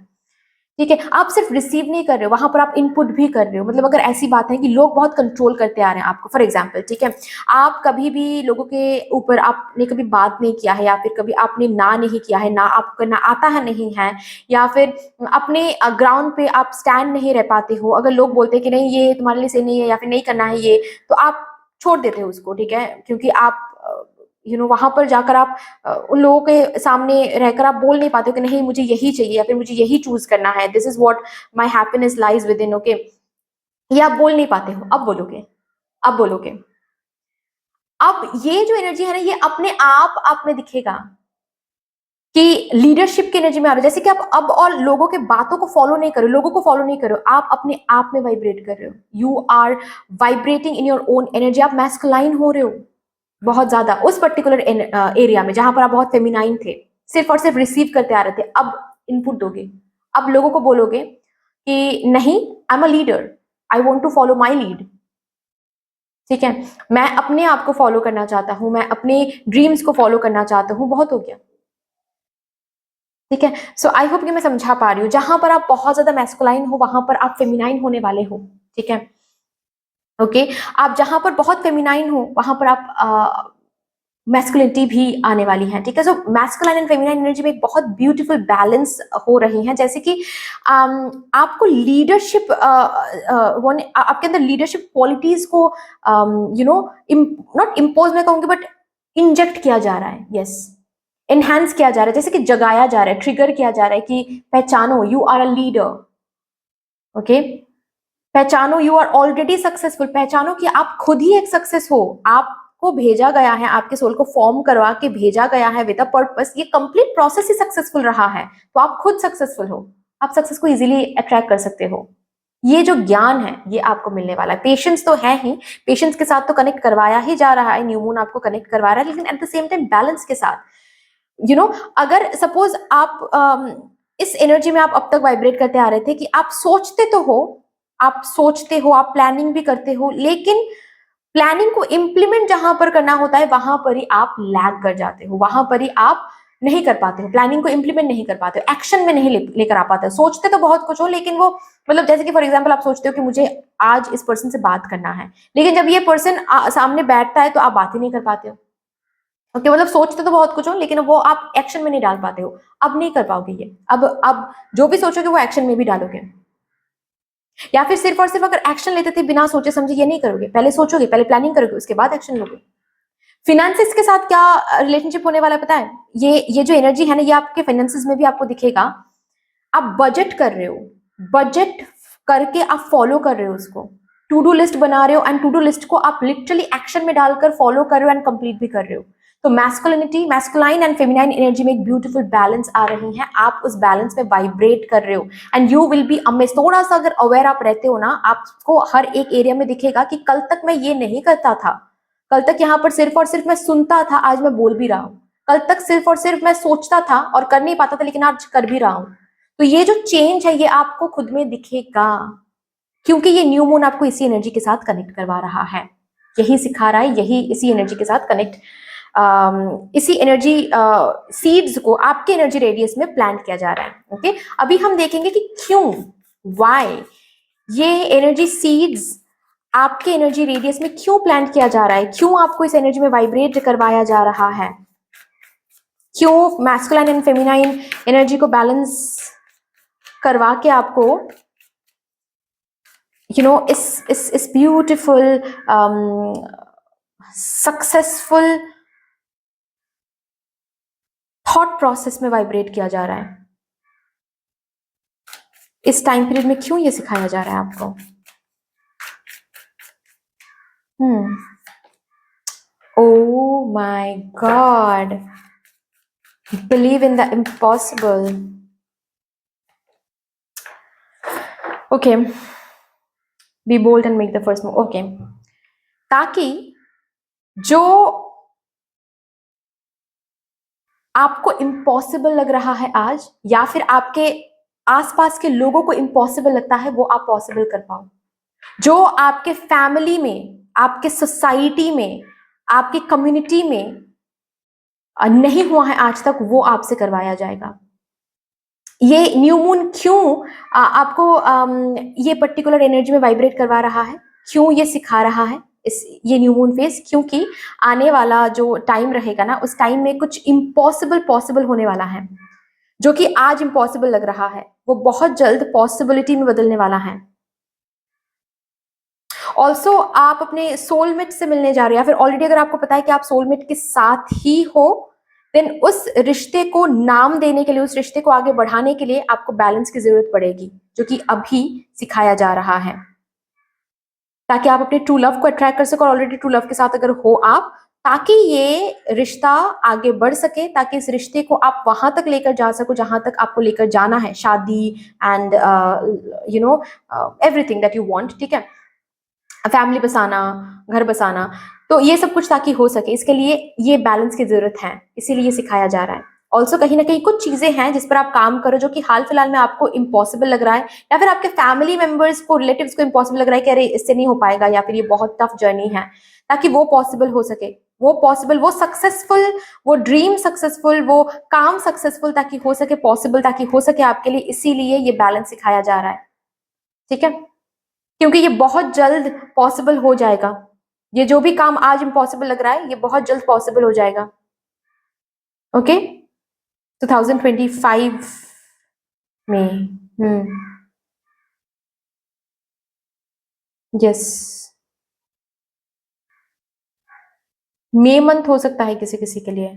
ठीक है। आप सिर्फ रिसीव नहीं कर रहे हो, वहां पर आप इनपुट भी कर रहे हो। मतलब अगर ऐसी बात है कि लोग बहुत कंट्रोल करते आ रहे हैं आपको, फॉर एग्जांपल, ठीक है, आप कभी भी लोगों के ऊपर आपने कभी बात नहीं किया है, या फिर कभी आपने ना नहीं किया है, ना आपको ना आता है नहीं है, या फिर अपने ग्राउंड पे आप स्टैंड नहीं रह पाते हो, अगर लोग बोलते हैं कि नहीं ये तुम्हारे लिए सही नहीं है या फिर नहीं करना है ये, तो आप छोड़ देते हो उसको, ठीक है, क्योंकि आप वहां पर जाकर आप उन लोगों के सामने रहकर आप बोल नहीं पाते हो कि नहीं मुझे यही चाहिए या फिर मुझे यही चूज करना है, this is what my happiness lies with in. Okay, ये आप बोल नहीं पाते हो, अब बोलोगे, अब बोलोगे। अब ये जो एनर्जी है ना, ये अपने आप में दिखेगा कि लीडरशिप की एनर्जी में आ रहे हो, जैसे कि आप अब और लोगों के बातों को फॉलो नहीं करो, लोगों को फॉलो नहीं करो, आप अपने आप में वाइब्रेट कर रहे हो, you are vibrating in your own energy, आप मैस्कुलाइन हो रहे हो बहुत ज्यादा उस पर्टिकुलर एरिया में जहां पर आप बहुत फेमिनाइन थे, सिर्फ और सिर्फ रिसीव करते आ रहे थे। अब इनपुट दोगे, अब लोगों को बोलोगे कि नहीं, I am a leader, I want to follow my lead, ठीक है, मैं अपने आप को फॉलो करना चाहता हूं, मैं अपने ड्रीम्स को फॉलो करना चाहता हूं, बहुत हो गया, ठीक है। सो आई होप कि मैं समझा पा रही हूँ, जहां पर आप बहुत ज्यादा मैस्कुलाइन हो वहां पर आप फेमिनाइन होने वाले हो, ठीक है। ओके, आप जहां पर बहुत फेमिनाइन हो वहां पर आप मैस्कुलिनिटी भी आने वाली है, ठीक है। सो मैस्कुलाइन एंड फेमिनाइन एनर्जी में एक बहुत ब्यूटीफुल बैलेंस हो रही है, जैसे कि आपको लीडरशिप आपके अंदर लीडरशिप क्वालिटीज को नॉट इम्पोज मैं कहूंगी बट इंजेक्ट किया जा रहा है, यस, एनहांस किया जा रहा है, जैसे कि जगाया जा रहा है, ट्रिगर किया जा रहा है कि पहचानो you are a leader. Okay, पहचानो यू आर ऑलरेडी सक्सेसफुल, पहचानो कि आप खुद ही एक सक्सेस हो, आपको भेजा गया है, आपके सोल को फॉर्म करवा के भेजा गया है विद अ पर्पस, ये कंप्लीट प्रोसेस ही सक्सेसफुल रहा है, तो आप खुद सक्सेसफुल हो, आप सक्सेस को इजीली अट्रैक्ट कर सकते हो। ये जो ज्ञान है ये आपको मिलने वाला है, पेशेंस तो है ही, पेशेंस के साथ तो कनेक्ट करवाया ही जा रहा है, न्यू मून आपको कनेक्ट करवा रहा है, लेकिन at the same time balance के साथ, अगर सपोज आप इस एनर्जी में आप अब तक वाइब्रेट करते आ रहे थे कि आप सोचते तो हो, आप सोचते हो, आप प्लानिंग भी करते हो, लेकिन प्लानिंग को इम्प्लीमेंट जहां पर करना होता है वहां पर ही आप लैग कर जाते हो, वहां पर ही आप नहीं कर पाते हो, प्लानिंग को इम्प्लीमेंट नहीं कर पाते हो, एक्शन में नहीं लेकर आ पाते हो, सोचते तो बहुत कुछ हो, लेकिन वो मतलब जैसे कि फॉर एग्जांपल आप सोचते हो कि मुझे आज इस पर्सन से बात करना है, लेकिन जब ये पर्सन सामने बैठता है तो आप बात ही नहीं कर पाते हो। ओके, मतलब सोचते तो बहुत कुछ हो लेकिन वो आप एक्शन में नहीं डाल पाते हो, अब नहीं कर पाओगे ये, अब जो भी सोचोगे वो एक्शन में भी डालोगे, या फिर सिर्फ और सिर्फ अगर एक्शन लेते थे बिना सोचे समझे, ये नहीं करोगे, पहले सोचोगे, पहले प्लानिंग करोगे, उसके बाद एक्शन लोगे। फिनेंसिस के साथ क्या रिलेशनशिप होने वाला है पता है, ये जो एनर्जी है ना, ये आपके फाइनेंसिस में भी आपको दिखेगा, आप बजट कर रहे हो, बजट करके आप फॉलो कर रहे हो उसको, टू डू लिस्ट बना रहे हो, एंड टू डू लिस्ट को आप लिटरली एक्शन में डालकर फॉलो कर रहे हो एंड कंप्लीट भी कर रहे हो। तो मैस्कुलाइन एंड फेमिनाइन एनर्जी में एक ब्यूटीफुल बैलेंस आ रही है, आप उस बैलेंस में वाइब्रेट कर रहे हो, and you will be amazed. थोड़ा सा अगर अवेयर आप रहते हो ना, आपको हर एक एरिया में दिखेगा कि कल तक मैं ये नहीं करता था, कल तक यहाँ पर सिर्फ और सिर्फ मैं सुनता था, आज मैं बोल भी रहा हूँ, कल तक सिर्फ और सिर्फ मैं सोचता था और कर नहीं पाता था, लेकिन आज कर भी रहा हूँ। तो ये जो चेंज है ये आपको खुद में दिखेगा, क्योंकि ये न्यू मून आपको इसी एनर्जी के साथ कनेक्ट करवा रहा है, यही सिखा रहा है, यही इसी एनर्जी के साथ कनेक्ट, इसी एनर्जी सीड्स को आपके एनर्जी रेडियस में प्लांट किया जा रहा है। ओके, अभी हम देखेंगे कि क्यों, व्हाई ये एनर्जी सीड्स आपके एनर्जी रेडियस में क्यों प्लांट किया जा रहा है, क्यों आपको इस एनर्जी में वाइब्रेट करवाया जा रहा है, क्यों मैस्कुलाइन एंड फेमिनाइन एनर्जी को बैलेंस करवा के आपको इस ब्यूटिफुल सक्सेसफुल थॉट प्रोसेस में वाइब्रेट किया जा रहा है। इस टाइम पीरियड में क्यों ये सिखाया जा रहा है आपको? Oh my God. Believe in the impossible. Okay. Be bold and make the first move. Okay. ताकि जो आपको इम्पॉसिबल लग रहा है आज, या फिर आपके आसपास के लोगों को इम्पॉसिबल लगता है, वो आप पॉसिबल कर पाओ। जो आपके फैमिली में, आपके सोसाइटी में, आपकी कम्युनिटी में नहीं हुआ है आज तक, वो आपसे करवाया जाएगा। ये न्यू मून क्यों आपको ये पर्टिकुलर एनर्जी में वाइब्रेट करवा रहा है, क्यों ये सिखा रहा है ये न्यू मून फेज? क्योंकि आने वाला जो टाइम रहेगा ना, उस टाइम में कुछ इम्पॉसिबल पॉसिबल होने वाला है। जो कि आज इम्पॉसिबल लग रहा है, वो बहुत जल्द पॉसिबिलिटी में बदलने वाला है। ऑल्सो आप अपने सोलमेट से मिलने जा रहे हैं, या फिर ऑलरेडी अगर आपको पता है कि आप सोलमेट के साथ ही हो, देन उस रिश्ते को नाम देने के लिए, उस रिश्ते को आगे बढ़ाने के लिए आपको बैलेंस की जरूरत पड़ेगी, जो कि अभी सिखाया जा रहा है, ताकि आप अपने ट्रू लव को अट्रैक्ट कर सको। और ऑलरेडी ट्रू लव के साथ अगर हो आप, ताकि ये रिश्ता आगे बढ़ सके, ताकि इस रिश्ते को आप वहां तक लेकर जा सको जहां तक आपको लेकर जाना है, शादी and everything that you want. ठीक है, फैमिली बसाना, घर बसाना, तो ये सब कुछ ताकि हो सके, इसके लिए ये बैलेंस की जरूरत है, इसीलिए ये सिखाया जा रहा है। ऑल्सो कहीं ना कहीं कुछ चीजें हैं जिस पर आप काम करो, जो कि हाल फिलहाल में आपको इम्पॉसिबल लग रहा है, या फिर आपके फैमिली मेंबर्स को, रिलेटिव्स को इम्पॉसिबल लग रहा है कि अरे इससे नहीं हो पाएगा, या फिर ये बहुत टफ जर्नी है, ताकि वो पॉसिबल हो सके, वो पॉसिबल, वो सक्सेसफुल, वो ड्रीम सक्सेसफुल, वो काम सक्सेसफुल ताकि हो सके, पॉसिबल ताकि हो सके आपके लिए, इसीलिए ये बैलेंस सिखाया जा रहा है। ठीक है, क्योंकि ये बहुत जल्द पॉसिबल हो जाएगा। ये जो भी काम आज इम्पॉसिबल लग रहा है, ये बहुत जल्द पॉसिबल हो जाएगा। ओके, 2025 में। यस, मई मंथ हो सकता है किसी किसी के लिए,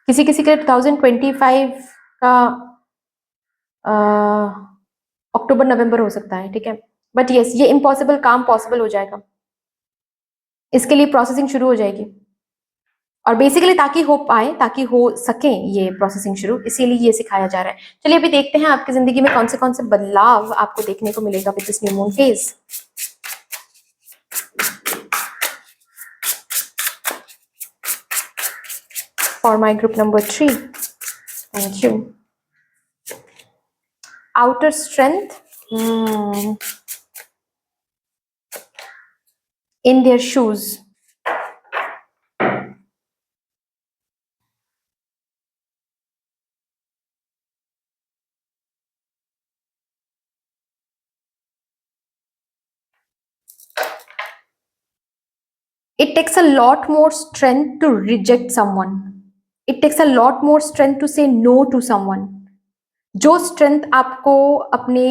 किसी किसी के लिए 2025 का अक्टूबर नवंबर हो सकता है। ठीक है, बट यस, ये इम्पॉसिबल काम पॉसिबल हो जाएगा, इसके लिए प्रोसेसिंग शुरू हो जाएगी। और बेसिकली ताकि हो पाए, ताकि हो सके ये प्रोसेसिंग शुरू, इसीलिए ये सिखाया जा रहा है। चलिए अभी देखते हैं आपकी जिंदगी में कौन से बदलाव आपको देखने को मिलेगा with this new moon phase. For my group number 3, thank you. Outer strength in their shoes. It takes a lot more strength to reject someone. It takes a lot more strength to say no to someone. जो strength आपको अपने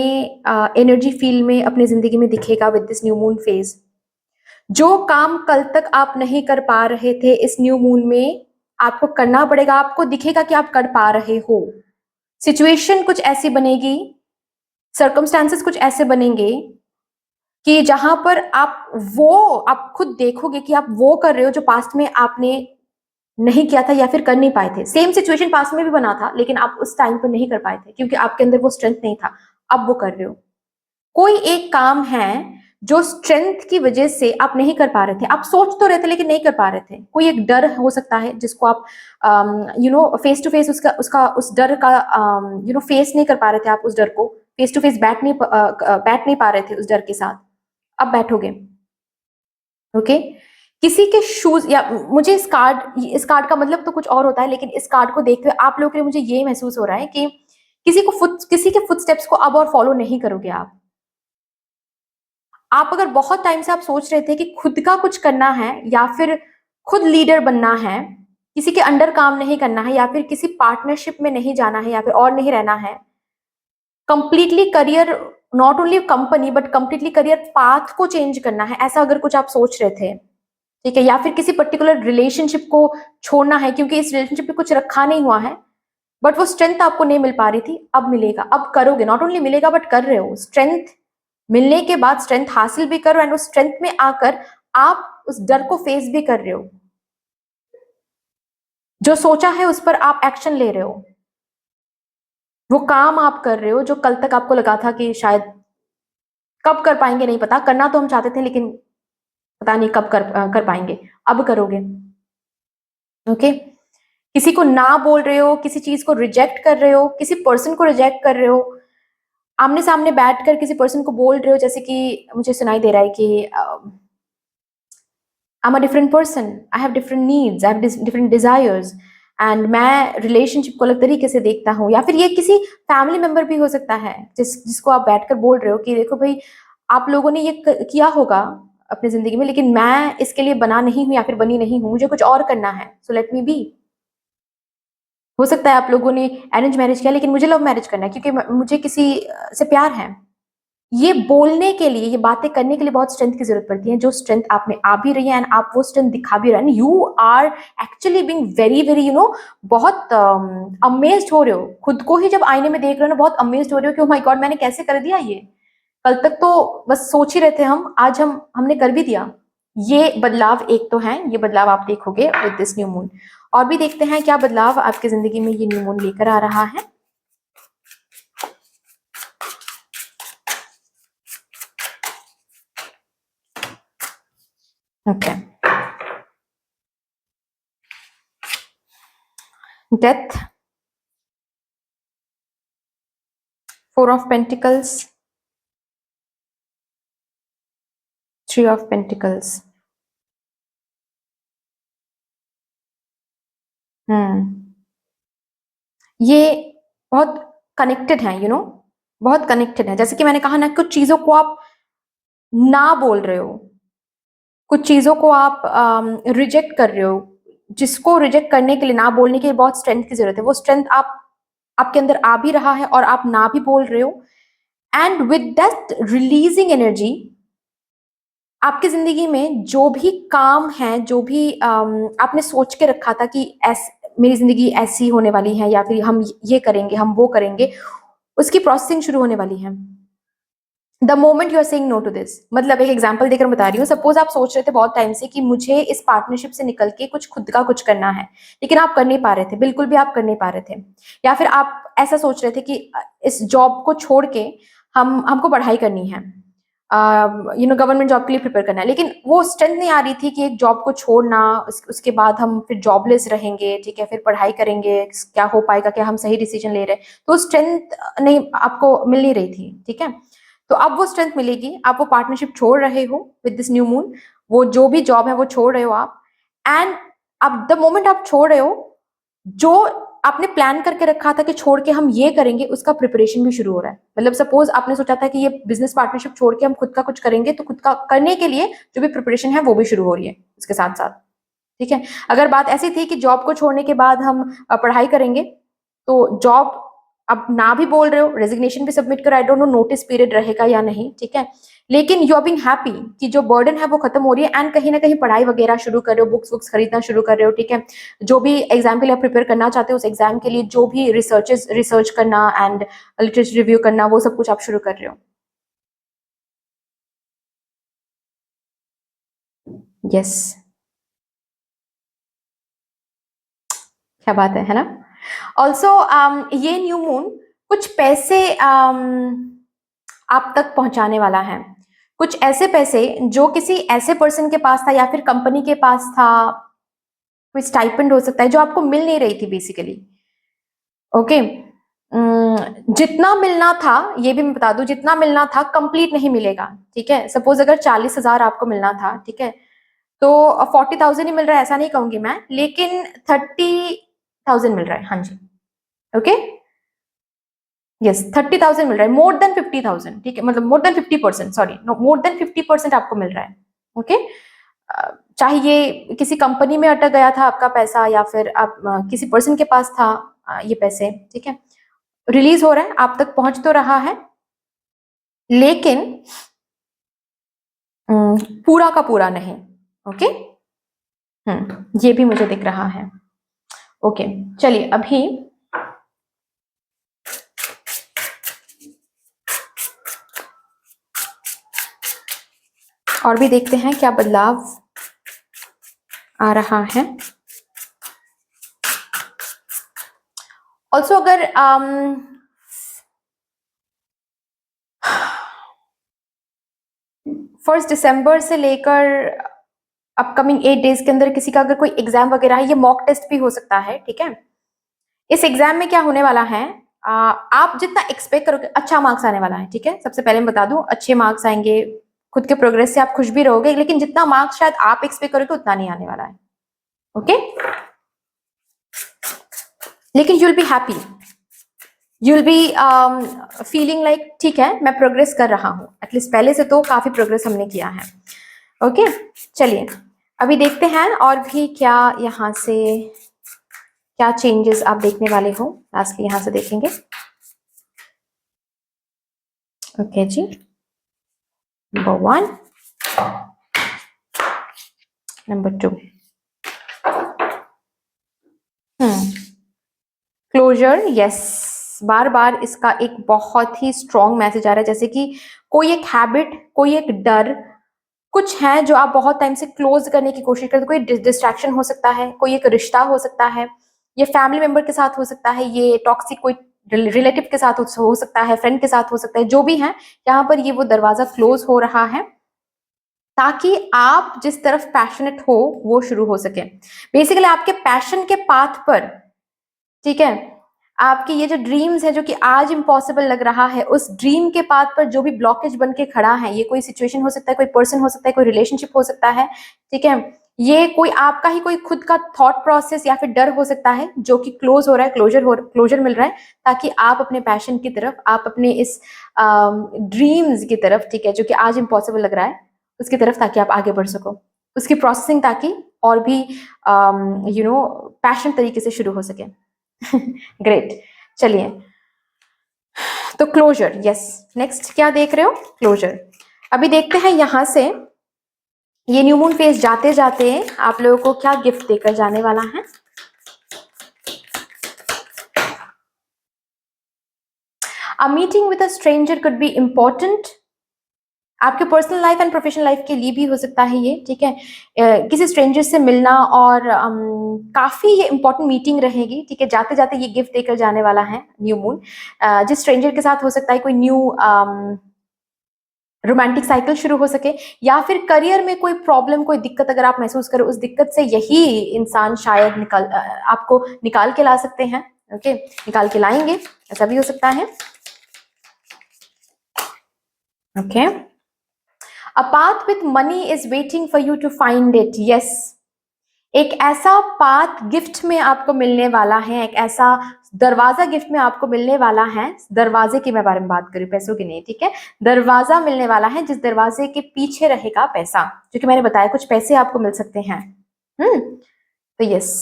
energy field में, अपने जिंदगी में दिखेगा with this new moon phase, जो काम कल तक आप नहीं कर पा रहे थे, इस न्यू मून में आपको करना पड़ेगा। आपको दिखेगा कि आप कर पा रहे हो। सिचुएशन कुछ ऐसी बनेगी, सर्कमस्टांसेस कुछ ऐसे बनेंगे कि जहां पर आप खुद देखोगे कि आप वो कर रहे हो जो पास्ट में आपने नहीं किया था, या फिर कर नहीं पाए थे। सेम सिचुएशन पास्ट में भी बना था, लेकिन आप उस टाइम पर नहीं कर पाए थे क्योंकि आपके अंदर वो स्ट्रेंथ नहीं था। अब वो कर रहे हो। कोई एक काम है जो स्ट्रेंथ की वजह से आप नहीं कर पा रहे थे, आप सोच तो रहे थे लेकिन नहीं कर पा रहे थे। कोई एक डर हो सकता है जिसको आप फेस टू फेस उस डर का फेस नहीं कर पा रहे थे। आप उस डर को फेस टू फेस बैठ नहीं पा रहे थे उस डर के साथ। अब बैठोगे। ओके, किसी के शूज, या मुझे इस कार्ड का मतलब तो कुछ और होता है, लेकिन इस कार्ड को देखते हुए आप लोगों के लिए मुझे ये महसूस हो रहा है कि किसी के फुटस्टेप्स को अब और फॉलो नहीं करोगे आप अगर बहुत टाइम से आप सोच रहे थे कि खुद का कुछ करना है, या फिर खुद लीडर बनना है, किसी के अंडर काम नहीं करना है, या फिर किसी पार्टनरशिप में नहीं जाना है, या फिर और नहीं रहना है, completely career, not only company but completely career path को चेंज करना है, ऐसा अगर कुछ आप सोच रहे थे, ठीक है, या फिर किसी पर्टिकुलर रिलेशनशिप को छोड़ना है क्योंकि इस रिलेशनशिप में कुछ रखा नहीं हुआ है, बट वो स्ट्रेंथ आपको नहीं मिल पा रही थी, अब मिलेगा, अब करोगे, नॉट ओनली मिलेगा बट कर रहे हो, स्ट्रेंथ मिलने के बाद स्ट्रेंथ हासिल भी करो एंड उस स्ट्रेंथ में आकर आप उस डर को फेस भी कर रहे हो, जो सोचा है उस पर आप एक्शन ले रहे हो, वो काम आप कर रहे हो जो कल तक आपको लगा था कि शायद कब कर पाएंगे नहीं पता, करना तो हम चाहते थे लेकिन पता नहीं कब कर पाएंगे, अब करोगे। ओके, किसी को ना बोल रहे हो, किसी चीज को रिजेक्ट कर रहे हो, किसी पर्सन को रिजेक्ट कर रहे हो, आमने सामने बैठकर किसी पर्सन को बोल रहे हो, जैसे कि मुझे सुनाई दे रहा है कि आई am a different person, I have different needs, I have different desires, and मैं रिलेशनशिप को अलग तरीके से देखता हूँ, या फिर ये किसी फैमिली मेंबर भी हो सकता है जिसको आप बैठकर बोल रहे हो कि देखो भाई, आप लोगों ने ये किया होगा अपनी जिंदगी में, लेकिन मैं इसके लिए बना नहीं हूं या फिर बनी नहीं हूं, मुझे कुछ और करना है, सो लेट मी बी। हो सकता है आप लोगों ने अरेंज मैरिज किया लेकिन मुझे लव मैरिज करना है क्योंकि मुझे किसी से प्यार है। ये बोलने के लिए, ये बातें करने के लिए बहुत स्ट्रेंथ की जरूरत पड़ती है, जो स्ट्रेंथ आप में आ भी रही है एंड आप वो स्ट्रेंथ दिखा भी रहे हैं, you are actually being very very बहुत अमेज्ड हो रहे हो, खुद को ही जब आईने में देख रहे हो ना, बहुत अमेज्ड हो रहे हो कि ओ माय गॉड, मैंने कैसे कर दिया ये, कल तक तो बस सोच ही रहे थे हम, आज हमने कर भी दिया। ये बदलाव एक तो है, ये बदलाव आप देखोगे विद दिस न्यू मून। और भी देखते हैं क्या बदलाव आपकी जिंदगी में ये न्यू मून लेकर आ रहा है। Okay, death, 4 of Pentacles, 3 of Pentacles। ये बहुत कनेक्टेड है, बहुत कनेक्टेड है, जैसे कि मैंने कहा ना, कुछ चीजों को आप ना बोल रहे हो, कुछ चीजों को आप रिजेक्ट कर रहे हो, जिसको रिजेक्ट करने के लिए, ना बोलने के लिए बहुत स्ट्रेंथ की जरूरत है, वो स्ट्रेंथ आपके अंदर आ भी रहा है और आप ना भी बोल रहे हो, and with that releasing energy, आपकी जिंदगी में जो भी काम है, जो भी आपने सोच के रखा था कि मेरी जिंदगी ऐसी होने वाली है, या फिर हम ये करेंगे, हम वो करेंगे, उसकी प्रोसेसिंग शुरू होने वाली है। The moment you are saying no to this, मतलब एक एग्जांपल देकर बता रही हूँ, सपोज आप सोच रहे थे बहुत टाइम से कि मुझे इस पार्टनरशिप से निकल के कुछ खुद का कुछ करना है, लेकिन आप कर नहीं पा रहे थे, बिल्कुल भी आप कर नहीं पा रहे थे, या फिर आप ऐसा सोच रहे थे कि इस जॉब को छोड़ के हमको पढ़ाई करनी है, गवर्नमेंट जॉब के लिए प्रिपेयर करना है, लेकिन वो स्ट्रेंथ नहीं आ रही थी कि एक जॉब को छोड़ना, उसके बाद हम फिर जॉबलेस रहेंगे, ठीक है, फिर पढ़ाई करेंगे, क्या हो पाएगा, क्या हम सही डिसीजन ले रहे हैं, तो स्ट्रेंथ नहीं आपको मिल नहीं रही थी, ठीक है। तो अब वो स्ट्रेंथ मिलेगी, आप वो पार्टनरशिप छोड़ रहे हो विद दिस न्यू मून, वो जो भी जॉब है वो छोड़ रहे हो आप, एंड अब द मोमेंट आप छोड़ रहे हो, जो आपने प्लान करके रखा था कि छोड़ के हम ये करेंगे, उसका प्रिपरेशन भी शुरू हो रहा है। मतलब सपोज आपने सोचा था कि ये बिजनेस पार्टनरशिप छोड़ के हम खुद का कुछ करेंगे, तो खुद का करने के लिए जो भी प्रिपरेशन है वो भी शुरू हो रही है इसके साथ साथ, ठीक है। अगर बात ऐसी थी कि जॉब को छोड़ने के बाद हम पढ़ाई करेंगे, तो जॉब अब ना भी बोल रहे हो, रेजिग्नेशन भी सबमिट कर, I don't know notice period रहेगा या नहीं, ठीक है, लेकिन यू आर बीइंग हैप्पी कि जो बर्डन है वो खत्म हो रही है, एंड कहीं ना कहीं पढ़ाई वगैरह शुरू कर रहे हो, बुक्स खरीदना शुरू कर रहे हो, ठीक है, जो भी एग्जाम के लिए आप प्रिपेयर करना चाहते हो, उस एग्जाम के लिए जो भी रिसर्च करना एंड लिटरेचर रिव्यू करना, वो सब कुछ आप शुरू कर रहे हो। यस, क्या बात है ना। ऑल्सो ये न्यू मून कुछ पैसे आप तक पहुंचाने वाला है, कुछ ऐसे पैसे जो किसी ऐसे पर्सन के पास था या फिर कंपनी के पास था, कोई स्टाइपेंड हो सकता है जो आपको मिल नहीं रही थी बेसिकली। ओके, जितना मिलना था, ये भी मैं बता दूं, जितना मिलना था कंप्लीट नहीं मिलेगा, ठीक है। सपोज अगर 40,000 आपको मिलना था, ठीक है, तो 40,000 ही मिल रहा है ऐसा नहीं कहूंगी मैं, लेकिन 30,000 मिल रहा है, हाँ जी, ओके, यस, 30,000 मिल रहा है, मोर देन 50,000, ठीक है, मतलब more than 50%, sorry, more than 50% आपको मिल रहा है, ओके। चाहे ये किसी कंपनी में अटक गया था आपका पैसा, या फिर आप किसी पर्सन के पास था ये पैसे, ठीक है, रिलीज हो रहा है, आप तक पहुंच तो रहा है, लेकिन पूरा का पूरा नहीं। ओके, ये भी मुझे दिख रहा है। ओके, चलिए अभी और भी देखते हैं क्या बदलाव आ रहा है। ऑल्सो अगर 1 दिसंबर से लेकर अपकमिंग 8 डेज के अंदर किसी का अगर कोई एग्जाम वगैरह है, ये मॉक टेस्ट भी हो सकता है, ठीक है। इस एग्जाम में क्या होने वाला है, आप जितना एक्सपेक्ट करोगे अच्छा मार्क्स आने वाला है, ठीक है। सबसे पहले मैं बता दूं, अच्छे मार्क्स आएंगे, खुद के प्रोग्रेस से आप खुश भी रहोगे, लेकिन जितना मार्क्स शायद आप एक्सपेक्ट करोगे उतना नहीं आने वाला है। ओके, लेकिन you will be happy, you will be feeling like ठीक है मैं प्रोग्रेस कर रहा हूं, एटलीस्ट पहले से तो काफी प्रोग्रेस हमने किया है। ओके, चलिए अभी देखते हैं और भी क्या यहाँ से क्या चेंजेस आप देखने वाले हो। लास्टली यहां से देखेंगे। ओके जी, नंबर 1, नंबर 2, क्लोजर, यस। बार बार इसका एक बहुत ही स्ट्रॉन्ग मैसेज आ रहा है, जैसे कि कोई एक हैबिट, कोई एक डर, कुछ है जो आप बहुत टाइम से क्लोज करने की कोशिश करते, कोई डिस्ट्रैक्शन हो सकता है, कोई एक रिश्ता हो सकता है, ये फैमिली मेंबर के साथ हो सकता है, ये टॉक्सिक कोई रिलेटिव के साथ हो सकता है, फ्रेंड के साथ हो सकता है, जो भी है यहाँ पर ये वो दरवाजा क्लोज हो रहा है ताकि आप जिस तरफ पैशनेट हो वो शुरू हो सके। बेसिकली आपके पैशन के पाथ पर, ठीक है, आपके ये जो ड्रीम्स है जो कि आज इम्पॉसिबल लग रहा है, उस ड्रीम के पाथ पर जो भी ब्लॉकेज बन के खड़ा है, ये कोई सिचुएशन हो सकता है, कोई पर्सन हो सकता है, कोई रिलेशनशिप हो सकता है, ठीक है, ये कोई आपका ही कोई खुद का थॉट प्रोसेस या फिर डर हो सकता है जो कि क्लोज हो रहा है, क्लोजर मिल रहा है, ताकि आप अपने पैशन की तरफ, आप अपने इस ड्रीम्स की तरफ, ठीक है, जो कि आज इम्पॉसिबल लग रहा है उसकी तरफ, ताकि आप आगे बढ़ सको, उसकी प्रोसेसिंग ताकि और भी पैशन तरीके से शुरू हो सके। ग्रेट, चलिए तो क्लोजर, यस। नेक्स्ट क्या देख रहे हो, क्लोजर। अभी देखते हैं यहां से ये न्यू मून फेज जाते जाते आप लोगों को क्या गिफ्ट देकर जाने वाला है। A meeting with a stranger could be important, आपके personal life and professional life के लिए भी हो सकता है ये, ठीक है। किसी स्ट्रेंजर से मिलना और काफी ये इंपॉर्टेंट मीटिंग रहेगी, ठीक है। जाते जाते ये गिफ्ट देकर जाने वाला है न्यू मून, जिस स्ट्रेंजर के साथ हो सकता है कोई न्यू रोमांटिक साइकिल शुरू हो सके, या फिर करियर में कोई प्रॉब्लम, कोई दिक्कत अगर आप महसूस करो, उस दिक्कत से यही इंसान शायद आपको निकाल के ला सकते हैं। ओके, निकाल के लाएंगे, ऐसा भी हो सकता है। Okay, A path with money is waiting for you to find it. Yes. एक ऐसा पाथ गिफ्ट में आपको मिलने वाला है, एक ऐसा दरवाजा गिफ्ट में आपको मिलने वाला है। दरवाजे की मैं बारे में बात करूं, पैसों की नहीं, ठीक है। दरवाजा मिलने वाला है जिस दरवाजे के पीछे रहेगा पैसा, जो कि मैंने बताया कुछ पैसे आपको मिल सकते हैं। तो yes,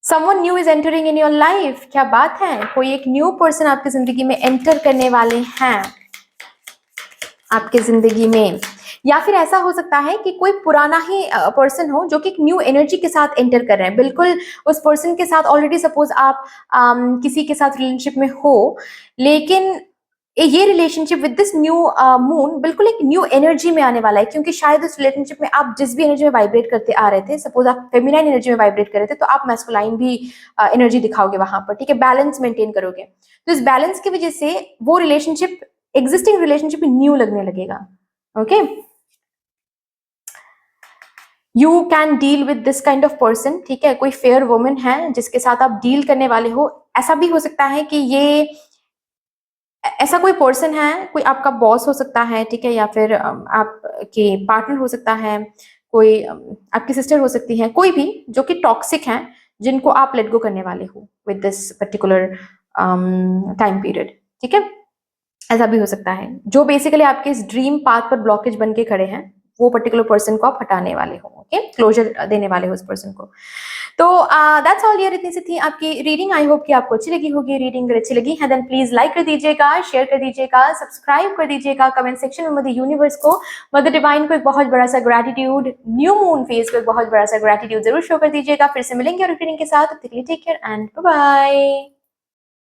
someone new is entering in your life. क्या बात है, कोई एक न्यू पर्सन आपकी जिंदगी में एंटर करने वाले हैं आपके जिंदगी में, या फिर ऐसा हो सकता है कि कोई पुराना ही पर्सन हो जो कि एक न्यू एनर्जी के साथ एंटर कर रहे हैं। बिल्कुल उस पर्सन के साथ ऑलरेडी सपोज आप किसी के साथ रिलेशनशिप में हो, लेकिन ये relationship with this new moon बिल्कुल एक न्यू एनर्जी में आने वाला है, क्योंकि शायद उस रिलेशनशिप में आप जिस भी एनर्जी में वाइब्रेट करते आ रहे थे, सपोज आप फेमिनाइन एनर्जी में वाइब्रेट कर रहे थे, तो आप मैस्कुलाइन भी एनर्जी दिखाओगे वहां पर, ठीक है, बैलेंस मेंटेन करोगे। तो इस बैलेंस की वजह से वो रिलेशनशिप, एग्जिस्टिंग रिलेशनशिप न्यू लगने लगेगा। Okay, you can deal with this kind of person, ठीक है। कोई फेयर वुमन है जिसके साथ आप डील करने वाले हो। ऐसा भी हो सकता है कि ये ऐसा कोई पर्सन है, कोई आपका बॉस हो सकता है, ठीक है, या फिर आपके पार्टनर हो सकता है, कोई आपकी सिस्टर हो सकती है, कोई भी जो कि टॉक्सिक है, जिनको आप लेट गो करने वाले हो with this particular time period, ठीक है। ऐसा भी हो सकता है जो बेसिकली आपके इस ड्रीम पाथ पर ब्लॉकेज बन के खड़े हैं, वो पर्टिकुलर पर्सन को आप हटाने वाले हो, ओके, क्लोजर देने वाले हो उस पर्सन को। तो दैट्स ऑल यार, इतनी सी थी आपकी रीडिंग। आई होप कि आपको अच्छी लगी होगी रीडिंग। अगर अच्छी लगी है देन प्लीज लाइक कर दीजिएगा, शेयर कर दीजिएगा, सब्सक्राइब कर दीजिएगा, कमेंट सेक्शन में मदर यूनिवर्स को, मदर डिवाइन को एक बहुत बड़ा सा ग्रेटिट्यूड, न्यू मून फेज को एक बहुत बड़ा सा ग्रेटिट्यूड जरूर शो कर दीजिएगा। फिर से मिलेंगे और रीडिंग के साथ, take care and bye bye.